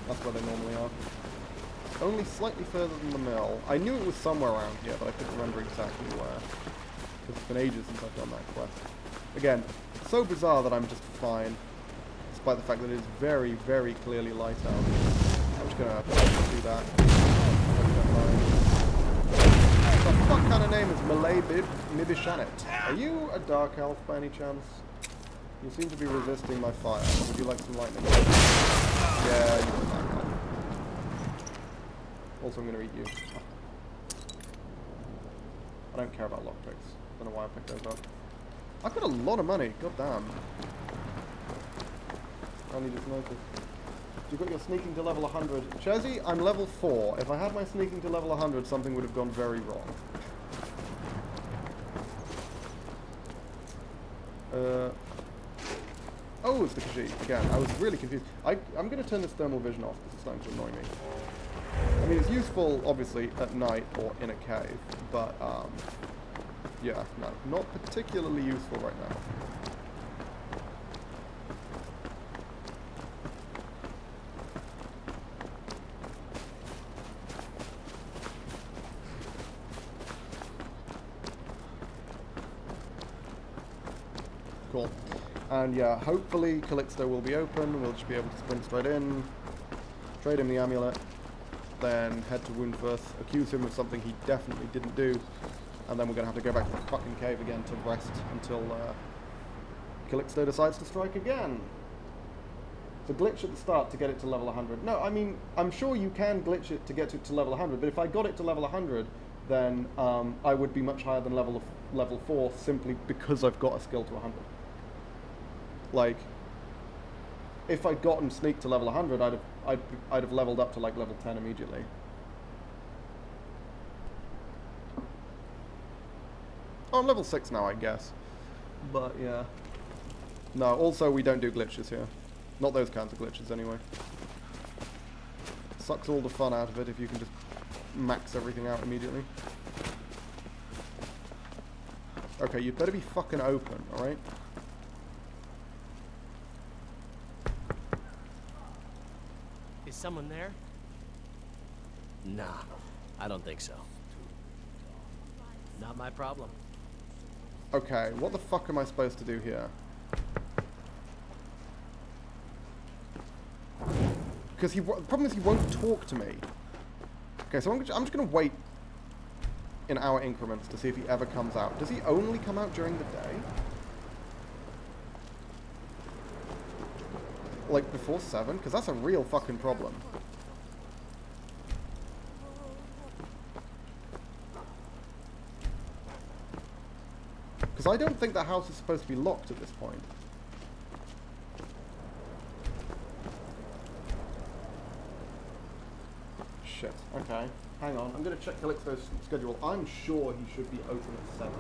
That's where they normally are. Only slightly further than the mill. I knew it was somewhere around here, but I couldn't remember exactly where. Because it's been ages since I've done that quest. Again, so bizarre that I'm just fine, despite the fact that it is very, very clearly light out. I'm just gonna do that. What the fuck kind of name is Malay Mibishanet? Are you a dark elf by any chance? You seem to be resisting my fire. Would you like some lightning? Yeah, you're a dark elf. Also, I'm going to eat you. I don't care about lockpicks. Don't know why I picked those up. I've got a lot of money. God damn. I only just noticed. You've got your sneaking to level 100. Chezzy, I'm level 4. If I had my sneaking to level 100, something would have gone very wrong. Oh, it's the Khajiit. Again, I was really confused. I'm going to turn this thermal vision off because it's starting to annoy me. I mean, it's useful, obviously, at night or in a cave, but, yeah, no, not particularly useful right now. Cool. And yeah, hopefully Calixto will be open, we'll just be able to sprint straight in, trade him the amulet, then head to Woundfirth, accuse him of something he definitely didn't do, and then we're going to have to go back to the fucking cave again to rest until Calixto decides to strike again. So glitch at the start to get it to level 100. No, I mean, I'm sure you can glitch it to get it to level 100, but if I got it to level 100, then I would be much higher than level 4 simply because I've got a skill to 100. Like, if I'd gotten sneak to level 100, I'd have leveled up to like level 10 immediately. Oh, I'm level 6 now, I guess. But yeah. No, also we don't do glitches here. Not those kinds of glitches anyway. Sucks all the fun out of it if you can just max everything out immediately. Okay, you'd better be fucking open, alright? Is someone there? Nah, I don't think so. Not my problem. Okay, what the fuck am I supposed to do here? Because the problem is he won't talk to me. Okay, so I'm just going to wait in hour increments to see if he ever comes out. Does he only come out during the day? Like before 7? Because that's a real fucking problem. Because I don't think the house is supposed to be locked at this point. Shit. Okay. Hang on. I'm going to check Calixto's schedule. I'm sure he should be open at 7.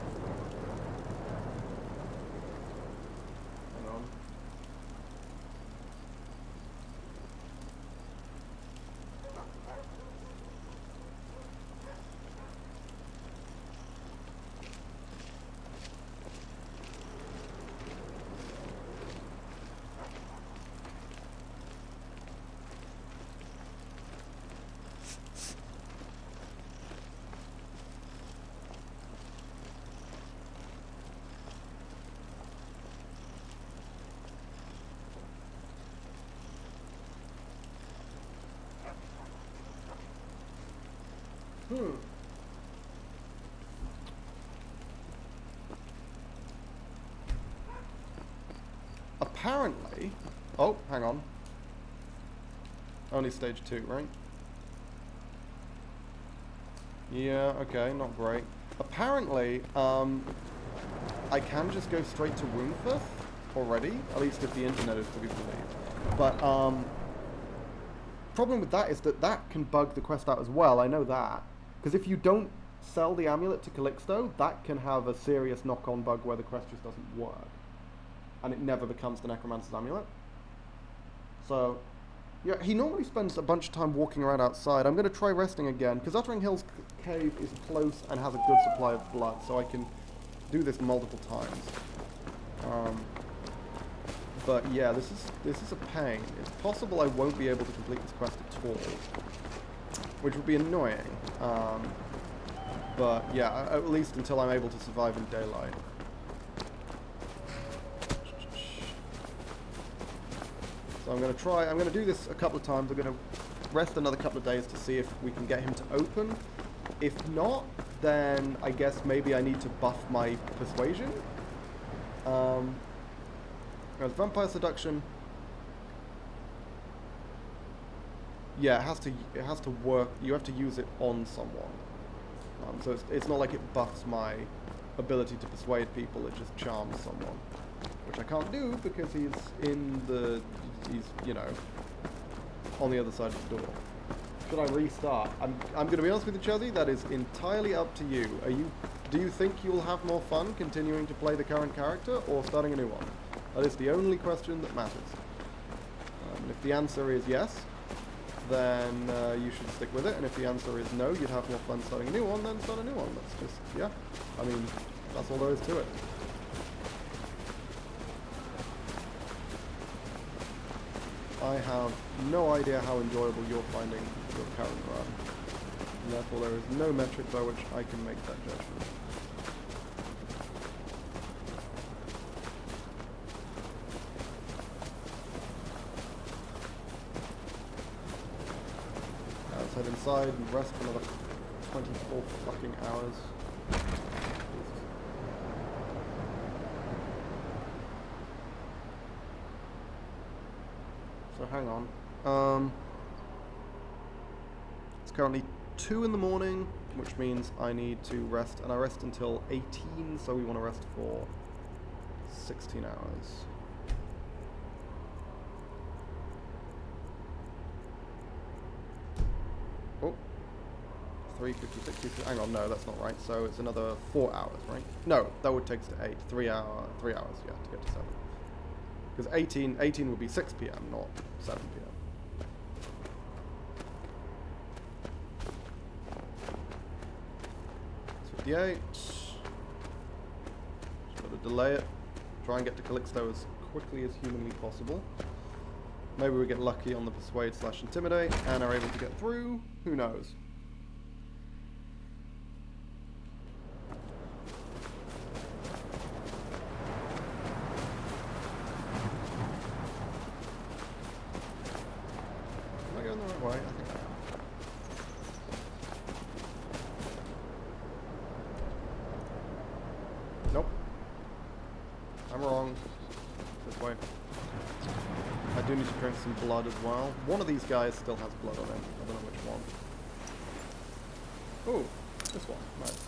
Apparently... Oh, hang on. Only stage 2, right? Yeah, okay, not great. Apparently, I can just go straight to Woundfirth already, at least if the internet is to be believed. But, problem with that is that that can bug the quest out as well, I know that. Because if you don't sell the amulet to Calixto, that can have a serious knock-on bug where the quest just doesn't work. And it never becomes the Necromancer's amulet. So, yeah, he normally spends a bunch of time walking around outside. I'm going to try resting again, because Uttering Hills Cave is close and has a good supply of blood, so I can do this multiple times. But yeah, this is a pain. It's possible I won't be able to complete this quest at all, which would be annoying. But yeah, at least until I'm able to survive in daylight. So I'm going to do this a couple of times. I'm going to rest another couple of days to see if we can get him to open. If not, then I guess maybe I need to buff my persuasion. There's Vampire Seduction. Yeah, it has to work. You have to use it on someone. So it's not like it buffs my ability to persuade people. It just charms someone, which I can't do because he's you know, on the other side of the door. Should I restart? I'm going to be honest with you, Chelsea. That is entirely up to you. Do you think you'll have more fun continuing to play the current character or starting a new one? That is the only question that matters. If the answer is yes, then you should stick with it. And if the answer is no, you'd have more fun starting a new one, then start a new one. That's just, yeah. I mean, that's all there is to it. I have no idea how enjoyable you're finding your current run. And therefore there is no metric by which I can make that judgment. Now let's head inside and rest for another 24 fucking hours. So hang on. It's currently 2 in the morning, which means I need to rest, and I rest until 18, so we want to rest for 16 hours. Oh, 3:56. Hang on, no, that's not right. So it's another 4 hours, right? No, that would take us to 8. 3 hours, yeah, to get to 7. Because 18 would be 6 p.m., not 7 p.m. It's 58. Just got to delay it. Try and get to Calixto as quickly as humanly possible. Maybe we get lucky on the Persuade/Intimidate and are able to get through. Who knows? Way. I think I am. Nope. I'm wrong. This way. I do need to drink some blood as well. One of these guys still has blood on him. I don't know which one. Oh, this one. Nice.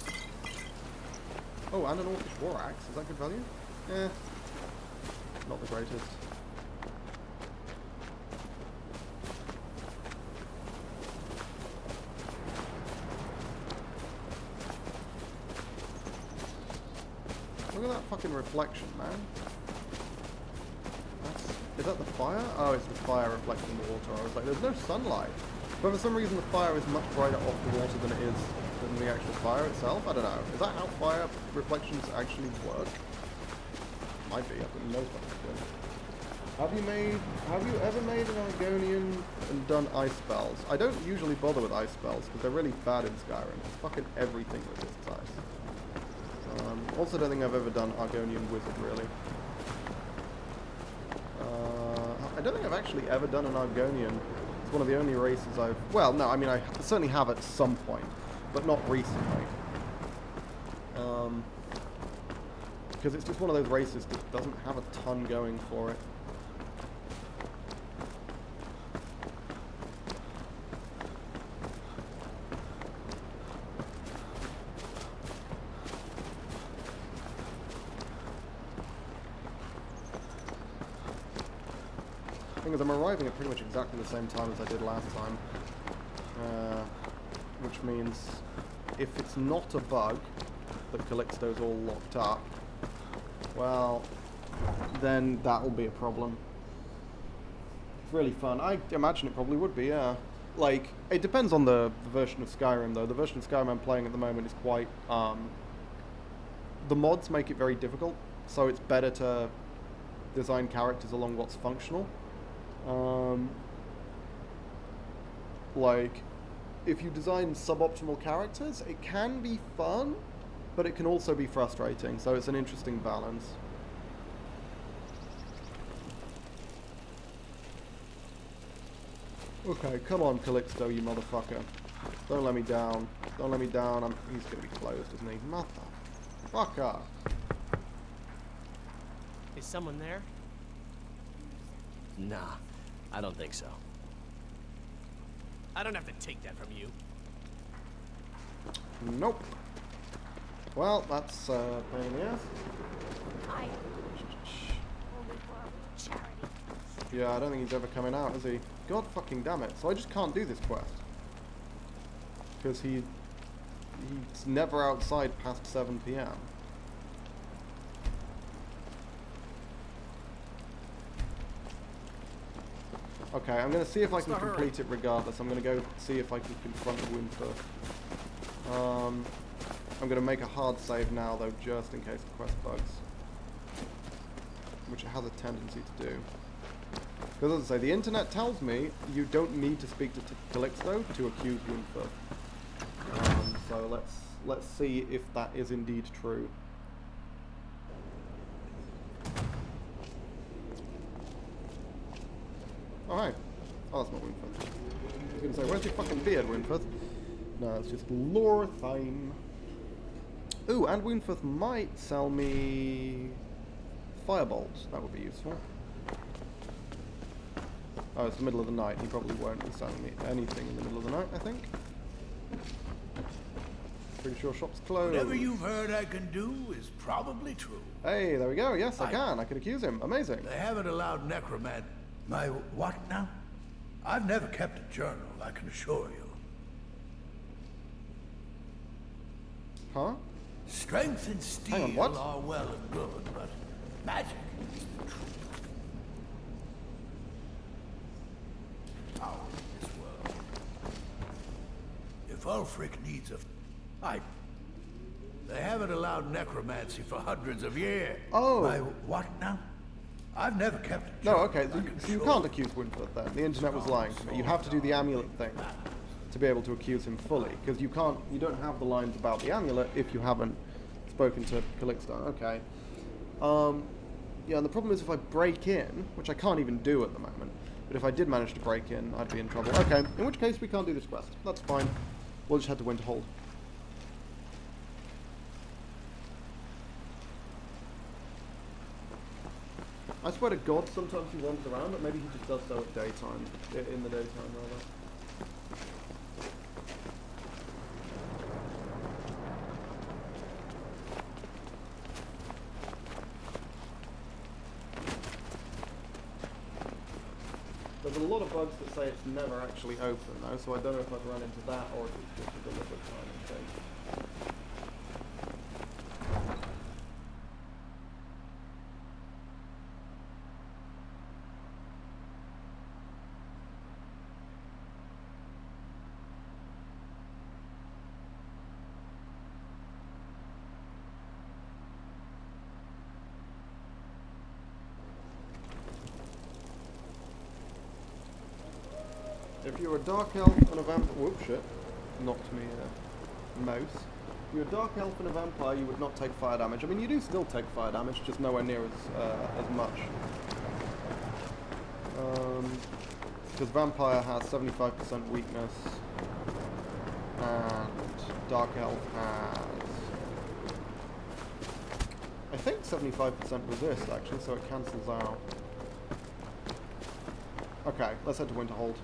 Oh, and an Orcish War Axe. Is that good value? Eh. Not the greatest. Look at that fucking reflection, man. Is that the fire? Oh, it's the fire reflecting the water. I was like, there's no sunlight. But for some reason the fire is much brighter off the water than it is than the actual fire itself. I don't know. Is that how fire reflections actually work? Might be. I don't know something. Have you ever made an Argonian and done ice spells? I don't usually bother with ice spells because they're really bad in Skyrim. It's fucking everything resists ice. Also don't think I've ever done Argonian Wizard, really. I don't think I've actually ever done an Argonian. It's one of the only races I've... Well, no, I mean, I certainly have at some point. but not recently. Because it's just one of those races that doesn't have a ton going for it. Thing is, I'm arriving at pretty much exactly the same time as I did last time. Which means if it's not a bug that Calixto's all locked up, well, then that'll be a problem. It's really fun. I imagine it probably would be, yeah. Like, it depends on the version of Skyrim, though. The version of Skyrim I'm playing at the moment is quite, the mods make it very difficult, so it's better to design characters along what's functional. Like, if you design suboptimal characters, it can be fun, but it can also be frustrating, so it's an interesting balance. Okay, come on, Calixto, you motherfucker. Don't let me down. Don't let me down. He's gonna be closed, isn't he? Motherfucker. Is someone there? Nah, I don't think so. I don't have to take that from you. Nope. Well, that's a pain in the ass. Yeah, I don't think he's ever coming out, is he? God fucking damn it. So I just can't do this quest. Because he's never outside past 7 PM. Okay, I'm going to see if I can complete it regardless. I'm going to go see if I can confront Windfuth. I'm going to make a hard save now, though, just in case the quest bugs. Which it has a tendency to do. Because as I say, the internet tells me you don't need to speak to Calixto to accuse Windfuth. So let's see if that is indeed true. Oh, hi. Oh, that's not Windfuth. I was going to say, where's your fucking beard, Windfuth? No, it's just Lorthaim. Ooh, and Windfuth might sell me firebolts. That would be useful. Oh, it's the middle of the night. He probably won't be selling me anything in the middle of the night, I think. Pretty sure shop's closed. Whatever you've heard I can do is probably true. Hey, there we go. Yes, I can. I can accuse him. Amazing. They haven't allowed necromancy. My what now? I've never kept a journal, I can assure you. Huh? Strength and steel are well and good, but magic is the truth. Power in this world. If Ulfric needs they haven't allowed necromancy for hundreds of years. Oh. My what now? I've never kept a journal. No, okay, so you can't accuse Windfuth then. The internet was lying to me. You have to do the amulet thing to be able to accuse him fully, because you don't have the lines about the amulet if you haven't spoken to Calixto. Okay. Yeah, and the problem is if I break in, which I can't even do at the moment, but if I did manage to break in, I'd be in trouble. Okay, in which case we can't do this quest. That's fine. We'll just head to Winterhold. I swear to God, sometimes he wanders around, but maybe he just does so at daytime, in the daytime rather. There's a lot of bugs that say it's never actually open though, so I don't know if I've run into that or if it's just a deliberate timing thing. If you're a dark elf and a vampire, whoops, shit, knocked me mouse. If you're a dark elf and a vampire, you would not take fire damage. I mean, you do still take fire damage, just nowhere near as much. Because vampire has 75% weakness and Dark Elf has, I think 75% resist actually, so it cancels out. Okay, let's head to Winterhold.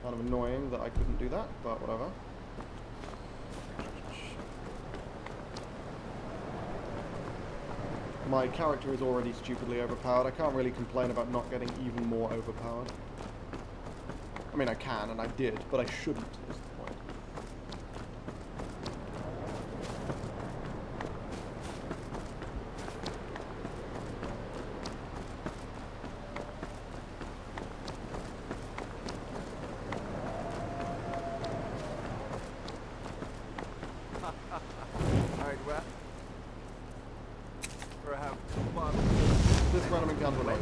Kind of annoying that I couldn't do that, but whatever. My character is already stupidly overpowered. I can't really complain about not getting even more overpowered. I mean, I can, and I did, but I shouldn't, is the point. Alright, well. Perhaps This random encounter noise.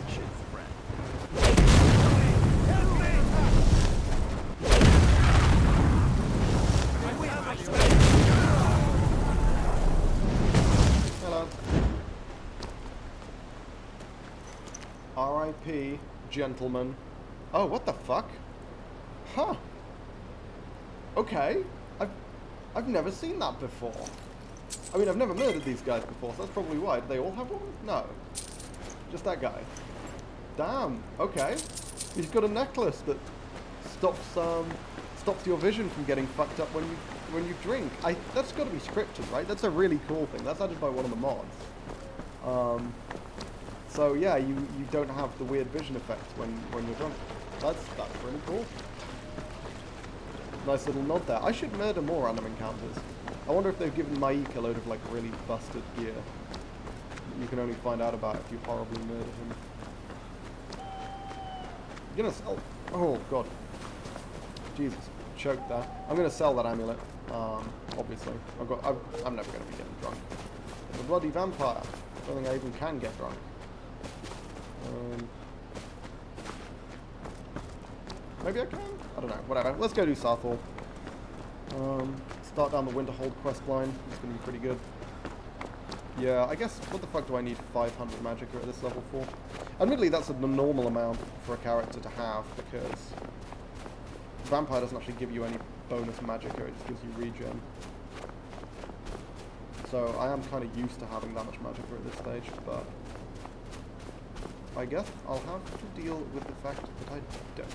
Hello. R.I.P. gentlemen. Oh, what the fuck? Huh. Okay. I've never seen that before. I mean, I've never murdered these guys before, so that's probably why. Do they all have one? No. Just that guy. Damn. Okay. He's got a necklace that stops your vision from getting fucked up when you drink. That's got to be scripted, right? That's a really cool thing. That's added by one of the mods. So yeah, you don't have the weird vision effect when you're drunk. That's really cool. Nice little nod there. I should murder more random encounters. I wonder if they've given Maik a load of like really busted gear. You can only find out about if you horribly murder him. I'm gonna sell. Oh god. Jesus, choked there. I'm gonna sell that amulet. Obviously, I'm never gonna be getting drunk. The bloody vampire. I don't think I even can get drunk. Maybe I can? I don't know. Whatever. Let's go do Southall. Start down the Winterhold quest line. It's going to be pretty good. Yeah, I guess, what the fuck do I need 500 magicka at this level for? Admittedly, that's the normal amount for a character to have, because Vampire doesn't actually give you any bonus magicka, it just gives you regen. So I am kind of used to having that much magicka at this stage, but I guess I'll have to deal with the fact that I don't.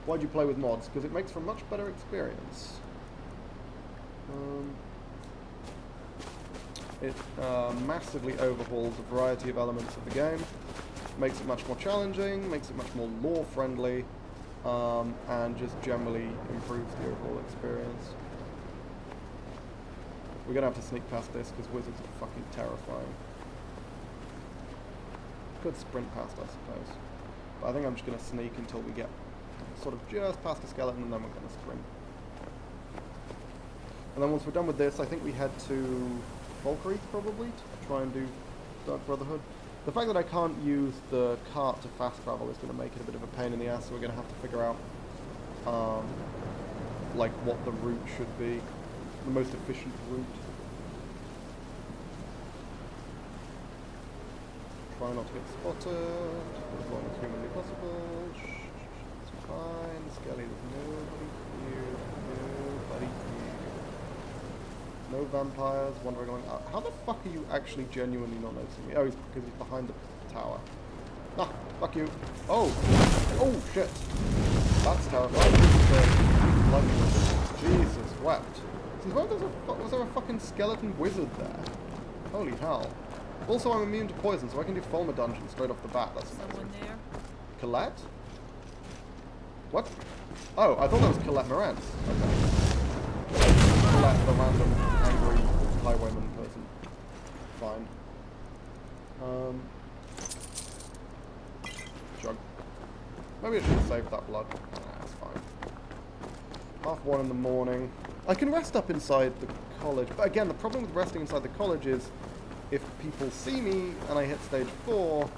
Why'd you play with mods? Because it makes for a much better experience. It massively overhauls a variety of elements of the game, makes it much more challenging, makes it much more lore-friendly, and just generally improves the overall experience. We're gonna have to sneak past this because wizards are fucking terrifying. Could sprint past, I suppose. But I think I'm just gonna sneak until we get sort of just past the skeleton, and then we're gonna sprint. And then once we're done with this, I think we head to Valkyrie, probably, to try and do Dark Brotherhood. The fact that I can't use the cart to fast travel is going to make it a bit of a pain in the ass, so we're going to have to figure out, like, what the route should be, the most efficient route. Try not to get spotted, as long as humanly possible. It's fine, Skelly, there's nobody here, nobody here. No vampires wandering along. How the fuck are you actually genuinely not noticing me? Oh, because he's behind the tower. Ah, fuck you. Oh! Oh, shit. That's terrifying. Jesus wept. Since when was there a fucking skeleton wizard there? Holy hell. Also, I'm immune to poison, so I can do Fulmer Dungeon straight off the bat. That's amazing. Someone there? Colette? What? Oh, I thought that was Colette Morantz. Okay. Colette, the random angry highwayman person. Fine. Jug. Maybe I should have saved that blood. Nah, it's fine. 1:30 in the morning. I can rest up inside the college, but again, the problem with resting inside the college is if people see me and I hit stage 4,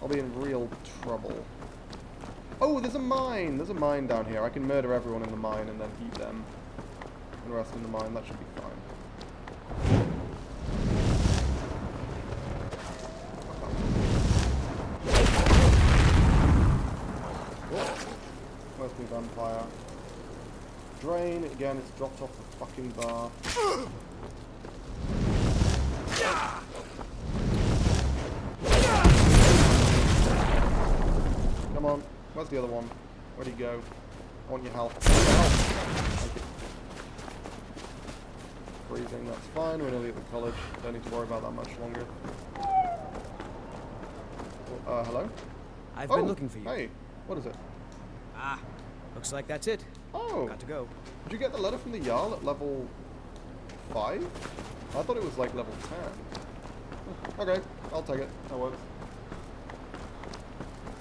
I'll be in real trouble. Oh, there's a mine! There's a mine down here. I can murder everyone in the mine and then eat them. And rest in the mine. That should be fine. Oh, mostly vampire. drain. Again, it's dropped off the fucking bar. Come on. Where's the other one? Where'd he go? I want your help. Thank you. Freezing, that's fine. We're nearly at the college. Don't need to worry about that much longer. Hello? I've been looking for you. Hey, what is it? Ah, looks like that's it. Oh. Got to go. Did you get the letter from the Jarl at level 5? I thought it was like level 10. Okay, I'll take it. That works.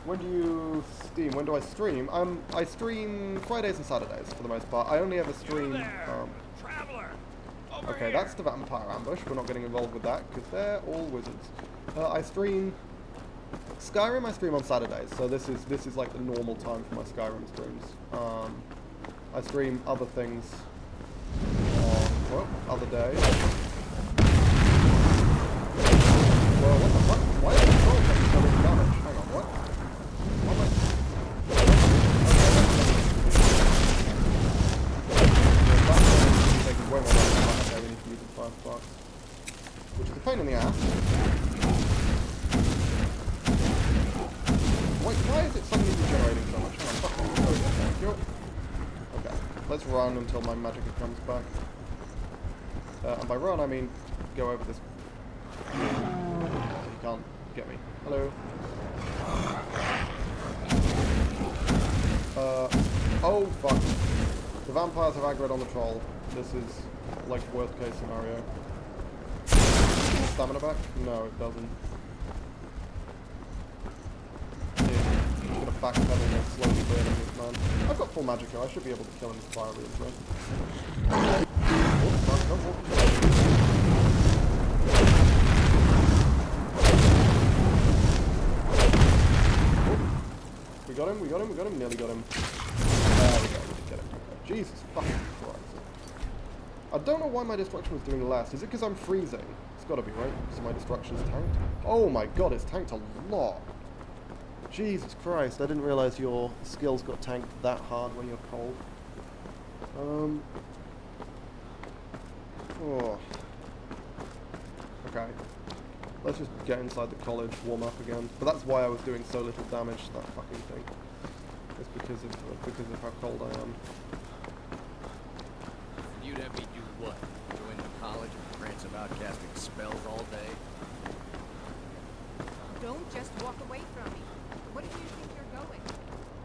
When do you steam? When do I stream? I stream Fridays and Saturdays for the most part. I only ever stream. Okay, that's the vampire ambush. We're not getting involved with that because they're all wizards. I stream Skyrim. I stream on Saturdays, so this is like the normal time for my Skyrim streams. I stream other things on other days. Well, what the fuck? Why are the trolls taking so much damage? Hang on, what? What am I? Taking way more damage. Okay, we need to use the fire sparks, which is a pain in the ass. Wait, why is it suddenly regenerating so much? Hang on, fuck. Thank you. Okay, let's run until my magicka comes back. And by run, I mean go over this. You can't get me. Hello. Oh fuck. The vampires have aggroed on the troll. This is like worst case scenario. Stamina back? No, it doesn't. I'm just gonna backpedal and slowly burning this man. I've got full magicka, I should be able to kill him with fire easily. We got him, nearly got him. There we go, we did get him. Jesus fucking Christ. I don't know why my destruction was doing less. Is it because I'm freezing? It's gotta be, right? So my destruction's tanked. Oh my god, it's tanked a lot. Jesus Christ, I didn't realize your skills got tanked that hard when you're cold. Oh. Okay. Let's just get inside the college, warm up again. But that's why I was doing so little damage to that fucking thing. It's because of how cold I am. You'd have me do what? Go into college and prance about casting spells all day? Don't just walk away from me. What do you think you're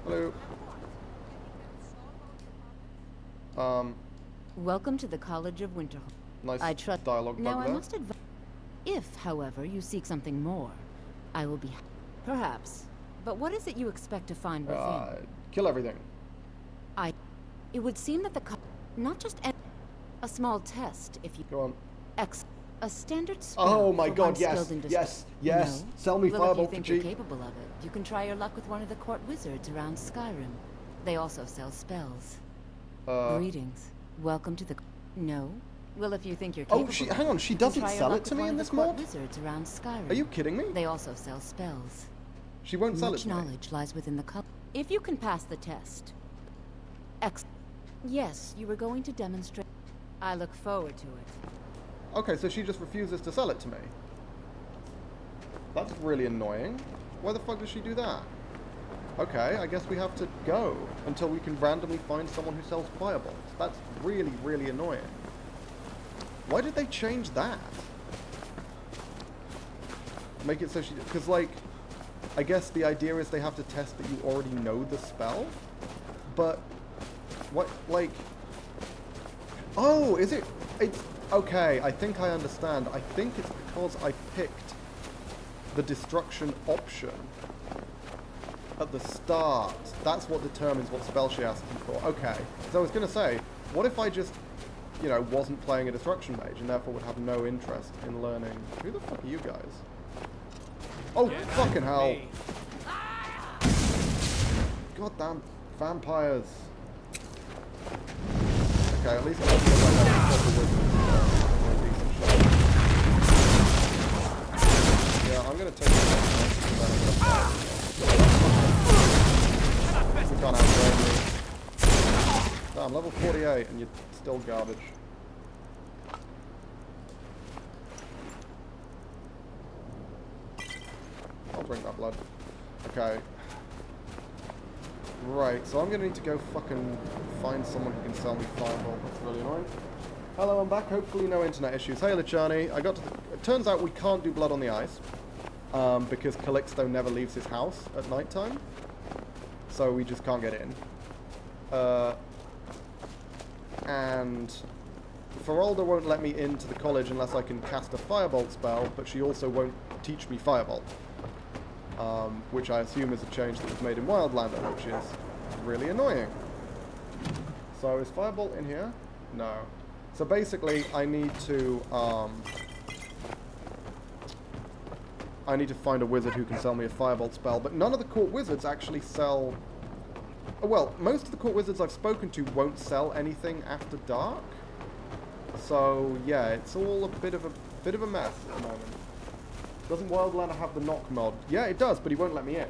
going? Hello. Welcome to the College of Winterhold. Nice dialogue bug Now there. I must advise. If, however, you seek something more, I will be. Perhaps. But what is it you expect to find within? Kill everything. It would seem that the not just a small test, if you go on. A standard spell. Oh my for god, one yes, skilled in yes. No? Sell me Well, Firebolt if you for think cheap. you're capable of it, you can try your luck with one of the court wizards around Skyrim. They also sell spells. Greetings. Welcome to the. No. Well, if you think you're capable. Oh, hang on. She doesn't sell it to me in this mod. Wizards around Skyrim. Are you kidding me? They also sell spells. She won't sell it Much to me. knowledge lies within the cup. If you can pass the test. Yes, you were going to demonstrate. I look forward to it. Okay, so she just refuses to sell it to me. That's really annoying. Why the fuck does she do that? Okay, I guess we have to go until we can randomly find someone who sells firebolts. That's really, really annoying. Why did they change that? Make it so she... Because, like, I guess the idea is they have to test that you already know the spell? But... What, like... Oh, is it... It's... Okay, I think I understand. I think it's because I picked the destruction option at the start. That's what determines what spell she asks you for. Okay, so I was going to say, what if I just, you know, wasn't playing a destruction mage and therefore would have no interest in learning... Who the fuck are you guys? Oh, fucking hell. Goddamn vampires. Okay, at least I have proper wizards. Yeah, I'm gonna take this. We can't outrun me. Damn, level 48 and you're still garbage. I'll drink that blood. Okay. Right, so I'm gonna need to go fucking find someone who can sell me Fireball. That's really annoying. Hello, I'm back. Hopefully no internet issues. Hey, Lichani. I got to it turns out we can't do Blood on the Ice. Because Calixto never leaves his house at nighttime. So we just can't get in. And Feralda won't let me into the college unless I can cast a Firebolt spell, but she also won't teach me Firebolt. Which I assume is a change that was made in Wildlander, which is really annoying. So is Firebolt in here? No. So basically I need to find a wizard who can sell me a Firebolt spell, but none of the court wizards actually sell... Well, most of the court wizards I've spoken to won't sell anything after dark. So, yeah, it's all a bit of a mess at the moment. Doesn't Wildlander have the knock mod? Yeah, it does, but he won't let me in.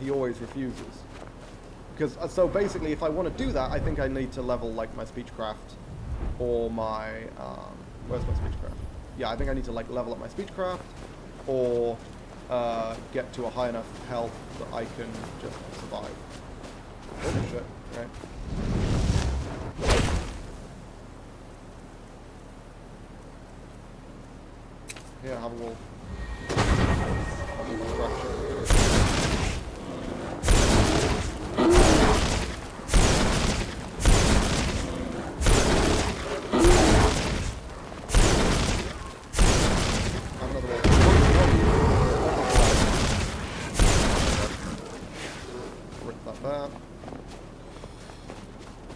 He always refuses. Because, so basically, if I want to do that, I think I need to level, like, my speechcraft or my, where's my speechcraft? Yeah, I think I need to, like, level up my speechcraft or get to a high enough health that I can just survive. Oh, shit. Okay. Yeah, have a wall.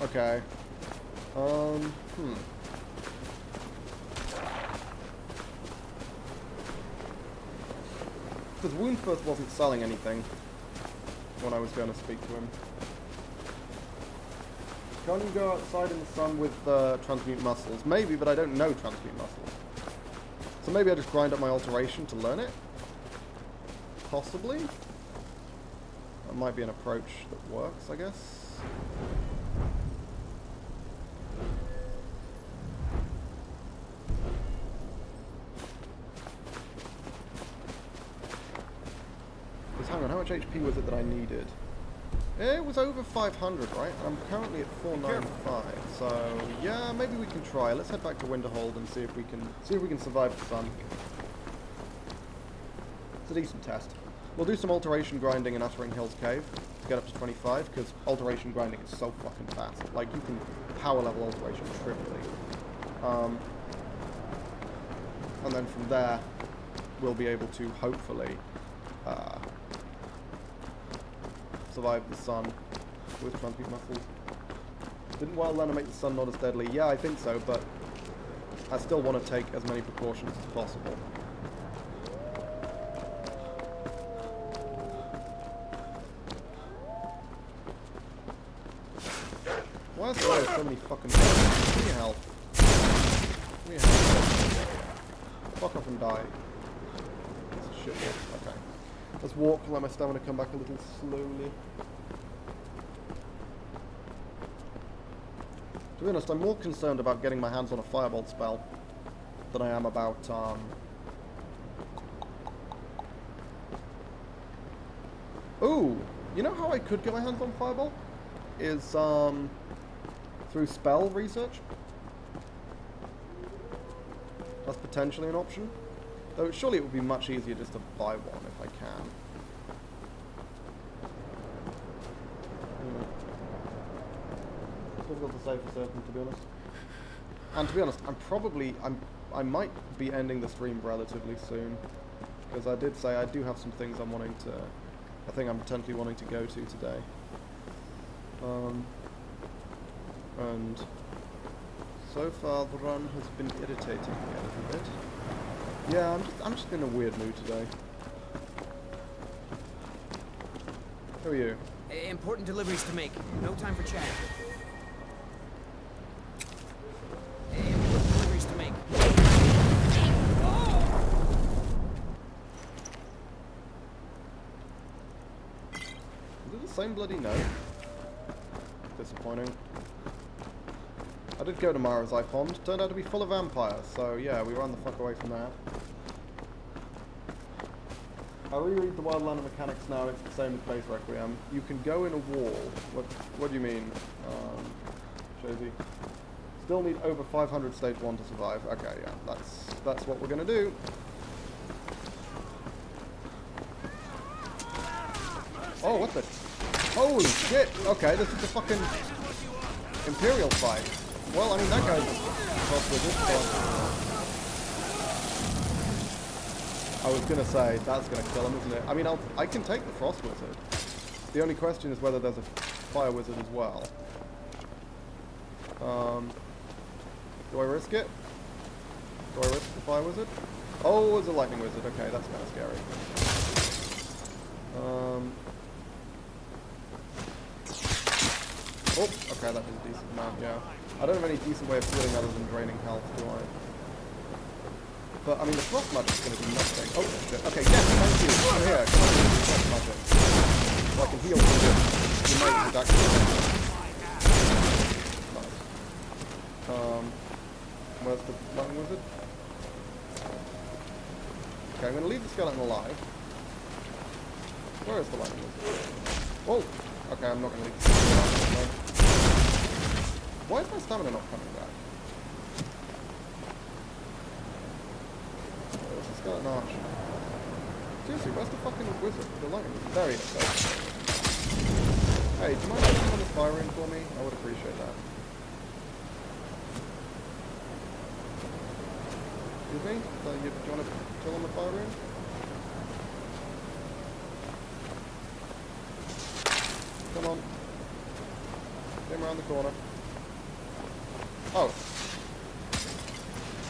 Okay. Because Woundfirth wasn't selling anything when I was going to speak to him. Can't you go outside in the sun with Transmute Muscles? Maybe, but I don't know Transmute Muscles. So maybe I just grind up my Alteration to learn it? Possibly? That might be an approach that works, I guess. Hang on, how much HP was it that I needed? It was over 500, right? I'm currently at 495, so yeah, maybe we can try. Let's head back to Winterhold and see if we can survive the sun. It's a decent test. We'll do some alteration grinding in Uttering Hills Cave to get up to 25, because alteration grinding is so fucking fast. Like, you can power level alteration trivially. And then from there, we'll be able to hopefully survive the sun with Transmute Muscles. Didn't Wildlander make the sun not as deadly? Yeah, I think so, but I still want to take as many precautions as possible. Why is there so many fucking... Give me your health. Give me your health. Fuck off and die. That's a shit walk. Okay. Let's walk, let my stamina come back a little slowly. To be honest, I'm more concerned about getting my hands on a Firebolt spell than I am about, Ooh! You know how I could get my hands on Firebolt? Is, through spell research. That's potentially an option. Though surely it would be much easier just to buy one if I can. Difficult to say for certain, to be honest. And to be honest, I might be ending the stream relatively soon, because I did say I do have some things I'm potentially wanting to go to today. And so far the run has been irritating me a little bit. Yeah, I'm just in a weird mood today. Who are you? Important deliveries to make. No time for chat. Important deliveries to make. Is it the same bloody note? disappointing. I did go to Mara's Eye Pond. Turned out to be full of vampires, so yeah, we ran the fuck away from that. I reread the Wildlander mechanics now. It's the same as Base Requiem. You can go in a wall. What do you mean, Josie? Still need over 500 stage 1 to survive. Okay, yeah, that's what we're gonna do. Oh, what the? Holy shit! Okay, this is a fucking Imperial fight. Well, I mean, that guy's cross wizard, I was gonna say, that's gonna kill him, isn't it? I mean, I can take the Frost Wizard. The only question is whether there's a Fire Wizard as well. Do I risk it? Do I risk the Fire Wizard? Oh, it's a Lightning Wizard. Okay, that's kind of scary. Oh, okay, that was a decent amount, yeah. I don't have any decent way of healing other than draining health, do I? But, I mean, the Frost Magic's going to do nothing. Oh, shit. Okay, yes, thank you. Come here. Come on, Frost Magic. So I can heal from your mate with that. Nice. Where's the Lightning Wizard? Okay, I'm going to leave the skeleton alive. Where is the Lightning Wizard? Oh! Okay, I'm not going to leave the skeleton alive. Why is my stamina not coming back? Where's the skeleton arch? Seriously, where's the fucking wizard? The lightning wizard? There he is. Hey, do you mind putting on this fire rune for me? I would appreciate that. Excuse me? Do you want to kill on the fire rune? Come on. Get him around the corner. Oh.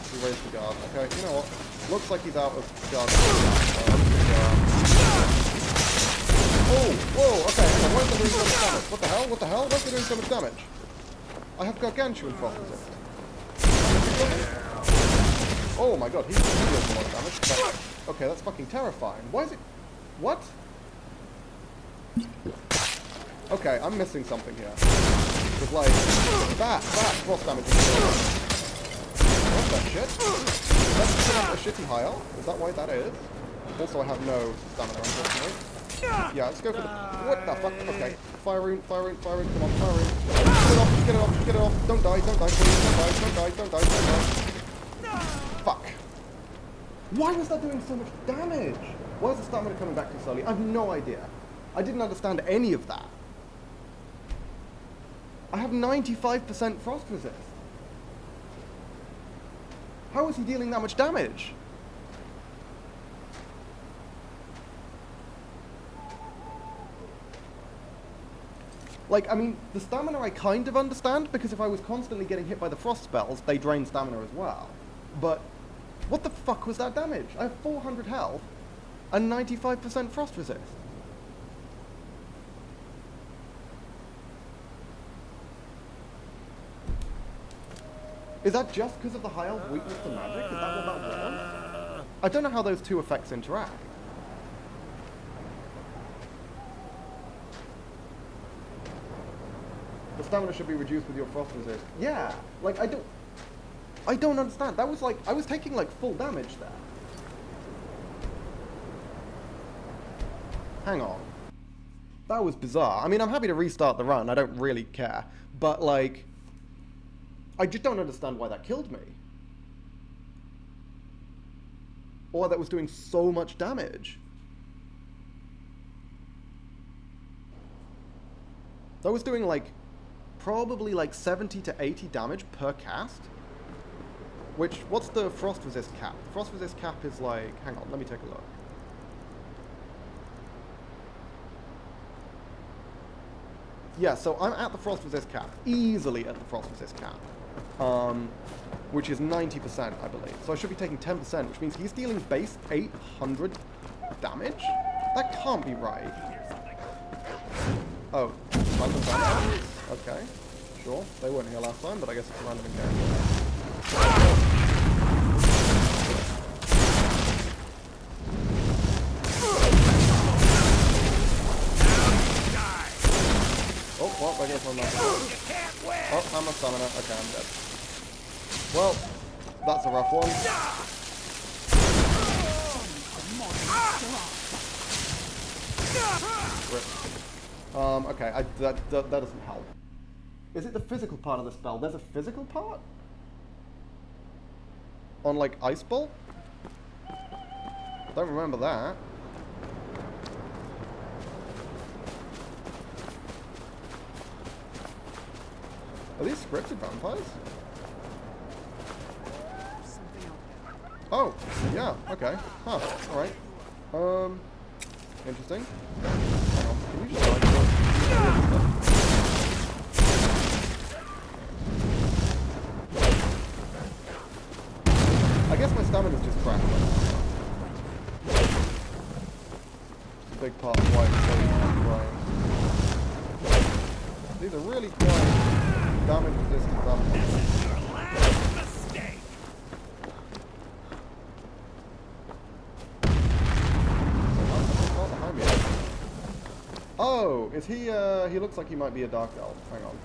He raised the guard. Okay, you know what? Looks like he's out of guard. Oh! Whoa! Okay, hang on. Why is he doing so much damage? What the hell? What the hell? Why is he doing so much damage? I have gargantuan frost resist. Oh my god, he deals a lot of damage. But, okay, that's fucking terrifying. Why is it... What? Okay, I'm missing something here. Because, like, that frost damage is killing. What's that shit? That's a shitty high elf? Is that why that is? Also, I have no stamina, unfortunately. Yeah, let's go for the... What the fuck? Okay. Fire rune, fire rune, fire rune, come on, fire rune. Get it off, get it off. Don't die, please. Don't die. Fuck. Why was that doing so much damage? Why is the stamina coming back too slowly? I have no idea. I didn't understand any of that. I have 95% frost resist. How is he dealing that much damage? Like, I mean, the stamina I kind of understand, because if I was constantly getting hit by the frost spells, they drain stamina as well. But, what the fuck was that damage? I have 400 health and 95% frost resist. Is that just because of the high elf weakness to magic? Is that what that was? I don't know how those two effects interact. The stamina should be reduced with your frost resist. Yeah, like I don't understand. That was like, I was taking like full damage there. Hang on. That was bizarre. I mean, I'm happy to restart the run. I don't really care. But like, I just don't understand why that killed me. Or that was doing so much damage. That was doing like, probably like 70 to 80 damage per cast. Which, what's the frost resist cap? The frost resist cap is like, hang on, let me take a look. Yeah, so I'm at the frost resist cap. Easily at the frost resist cap. Which is 90%, I believe. So I should be taking 10%, which means he's dealing base 800 damage? That can't be right. Oh, random damage? Okay, sure. They weren't here last time, but I guess it's a random encounter. Oh, what? I guess I'm not. Oh, I'm a summoner. Okay, I'm dead. Well, that's a rough one. Okay, that doesn't help. Is it the physical part of the spell? There's a physical part? On, like, Ice Bolt? Don't remember that. Are these scripted vampires? Oh, yeah, okay. Huh, alright. Interesting. Hang on, can you just like I guess my stamina's just crap. It's a big part of why it's so right. These are really quite damage resistant vampires. Oh, is he, he looks like he might be a Dark Elf. Hang on.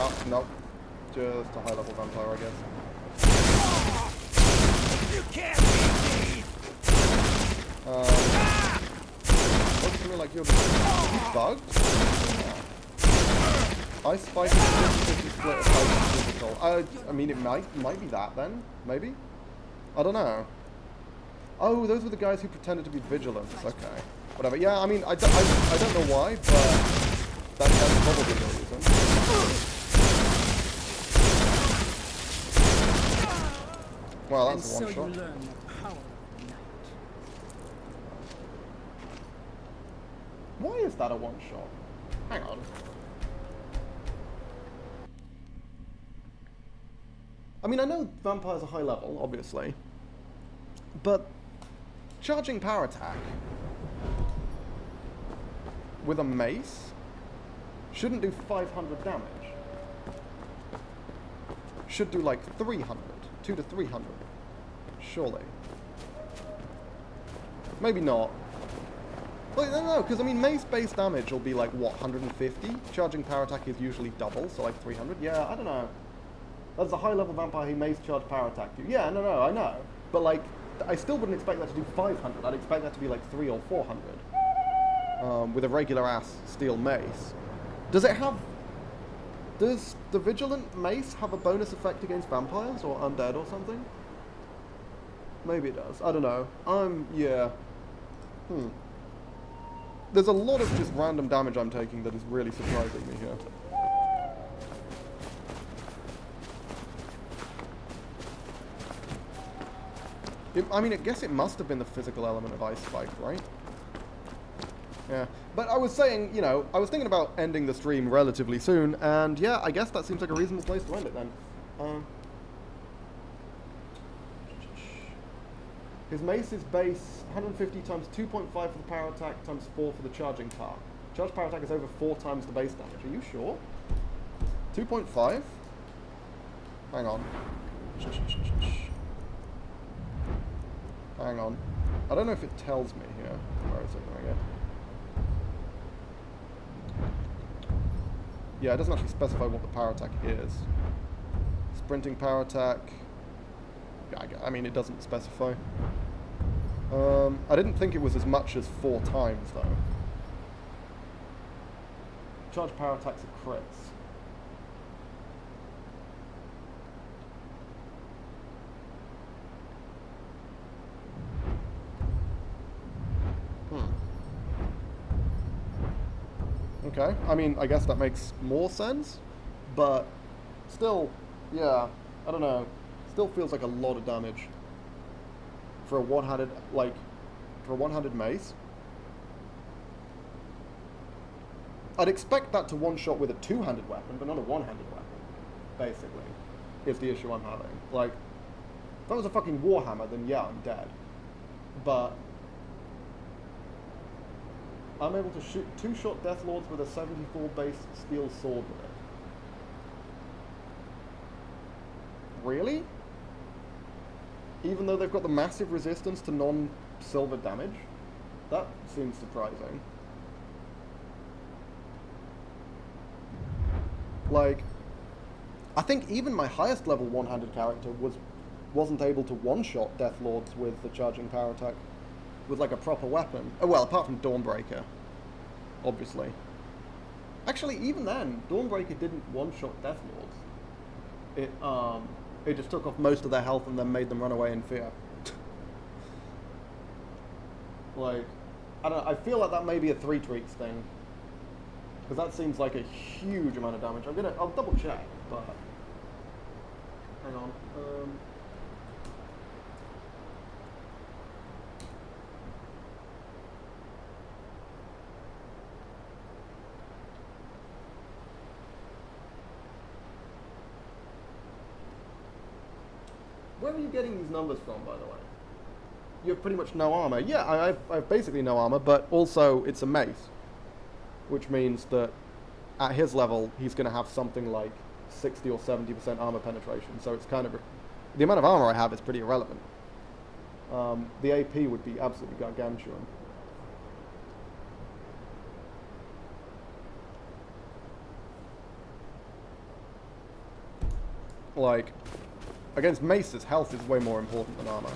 Oh, nope. Just a high-level vampire, I guess. You can't beat me! Looks to me like you're bugged? Ice Spike is 50-50 split of ice and physical. I mean, it might be that then, maybe? I don't know. Oh, those were the guys who pretended to be vigilants. Okay. Whatever. Yeah, I mean, I don't know why, but that's probably the reason. Well, that's a one-shot. Why is that a one-shot? Hang on. I mean, I know vampires are high level, obviously, but charging power attack with a mace shouldn't do 500 damage. Should do like 300, 200 to 300, surely. Maybe not. Well, no, because I mean, mace-based damage will be like, what, 150? Charging power attack is usually double, so like 300. Yeah, I don't know. That's a high-level vampire who mace charge power attack you. Yeah, no, I know. But like, I still wouldn't expect that to do 500. I'd expect that to be like 300 or 400. With a regular-ass steel mace. Does it have... Does the Vigilant Mace have a bonus effect against vampires or undead or something? Maybe it does. I don't know. Yeah. There's a lot of just random damage I'm taking that is really surprising me here. I mean, I guess it must have been the physical element of Ice Spike, right? Yeah. But I was saying, you know, I was thinking about ending the stream relatively soon, and yeah, I guess that seems like a reasonable place to end it then. His mace is base 150 times 2.5 for the power attack times 4 for the charging power. Charge power attack is over 4 times the base damage. Are you sure? 2.5? Hang on. Hang on. I don't know if it tells me here. Where is it going to go? Yeah, it doesn't actually specify what the power attack is. Sprinting power attack. Yeah, I mean, it doesn't specify. I didn't think it was as much as 4 times, though. Charge power attacks are crits. Okay, I mean, I guess that makes more sense, but still, yeah, I don't know, still feels like a lot of damage for a one-handed, like, for a one-handed mace. I'd expect that to one-shot with a two-handed weapon, but not a one-handed weapon, basically, is the issue I'm having. Like, if that was a fucking Warhammer, then yeah, I'm dead, but I'm able to shoot 2-shot Death Lords with a 74 base steel sword with it. Really? even though they've got the massive resistance to non-silver damage. That seems surprising. Like, I think even my highest level one-handed character wasn't able to one-shot Death Lords with the charging power attack with like a proper weapon. Oh well, apart from Dawnbreaker, obviously. Actually, even then, Dawnbreaker didn't one-shot Death Lords. It just took off most of their health and then made them run away in fear. Like, I don't know, I feel like that may be a 3 tweaks thing. Because that seems like a huge amount of damage. I'll double check, but hang on. Where are you getting these numbers from, by the way? You have pretty much no armor. Yeah, I have basically no armor, but also it's a mace. Which means that at his level, he's going to have something like 60 or 70% armor penetration. So it's kind of... the amount of armor I have is pretty irrelevant. The AP would be absolutely gargantuan. Like, against maces, health is way more important than armor.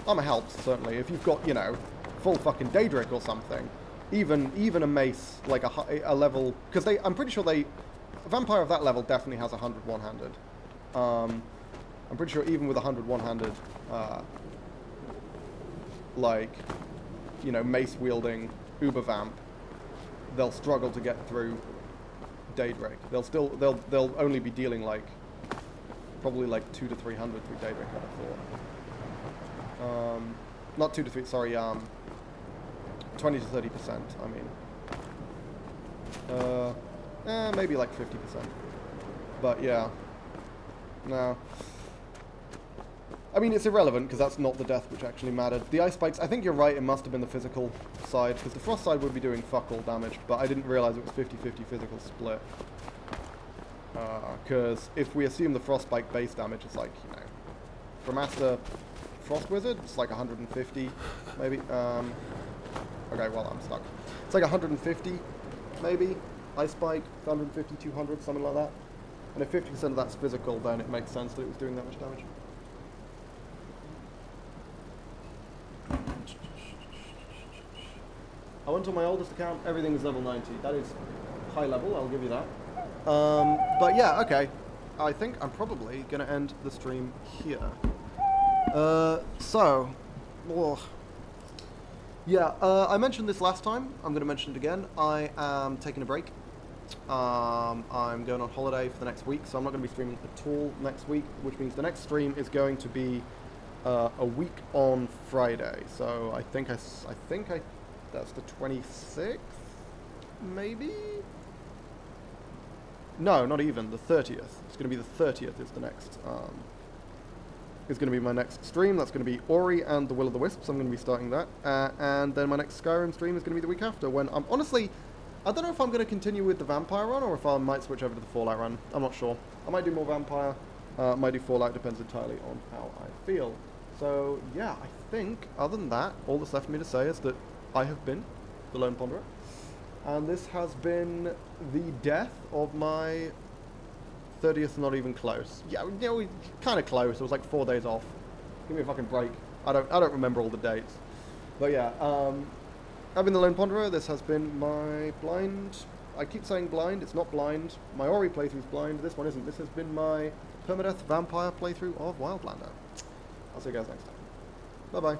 Armor helps, certainly. If you've got, you know, full fucking Daedric or something, even a mace, like a level... Because I'm pretty sure a vampire of that level definitely has 100 one-handed. I'm pretty sure even with 100 one-handed, like, you know, mace-wielding uber vamp, they'll struggle to get through Daedric. They'll only be dealing like probably like 200 to 300 through Daedric, I thought. Not 2 to 3. Sorry, 20 to 30%. I mean, maybe like 50%. But yeah, no. I mean, it's irrelevant because that's not the death which actually mattered. The ice spikes, I think you're right. It must have been the physical side because the frost side would be doing fuck all damage, but I didn't realize it was 50-50 physical split. Because if we assume the frostbite base damage is like, you know, for Master Frost Wizard, it's like 150, maybe. Okay, well, I'm stuck. It's like 150, maybe. Ice Spike, 150, 200, something like that. And if 50% of that's physical, then it makes sense that it was doing that much damage. I went on my oldest account, everything is level 90. That is high level, I'll give you that. But yeah, okay. I think I'm probably going to end the stream here. I mentioned this last time. I'm going to mention it again. I am taking a break. I'm going on holiday for the next week, so I'm not going to be streaming at all next week, which means the next stream is going to be a week on Friday. So I think that's the 26th, maybe? No, not even, the 30th. It's going to be the 30th is the next, is going to be my next stream. That's going to be Ori and the Will of the Wisps. I'm going to be starting that. And then my next Skyrim stream is going to be the week after, when I'm, honestly, I don't know if I'm going to continue with the Vampire run, or if I might switch over to the Fallout run. I'm not sure. I might do more Vampire, might do Fallout, depends entirely on how I feel. So, yeah, I think, other than that, all that's left for me to say is that I have been the Lone Ponderer. And this has been the death of my 30th, not even close. Yeah, you know, kind of close. It was like 4 days off. Give me a fucking break. I don't remember all the dates. But yeah, I've been the Lone Ponderer. This has been my blind. I keep saying blind. It's not blind. My Ori playthrough is blind. This one isn't. This has been my Permadeath Vampire playthrough of Wildlander. I'll see you guys next time. Bye bye.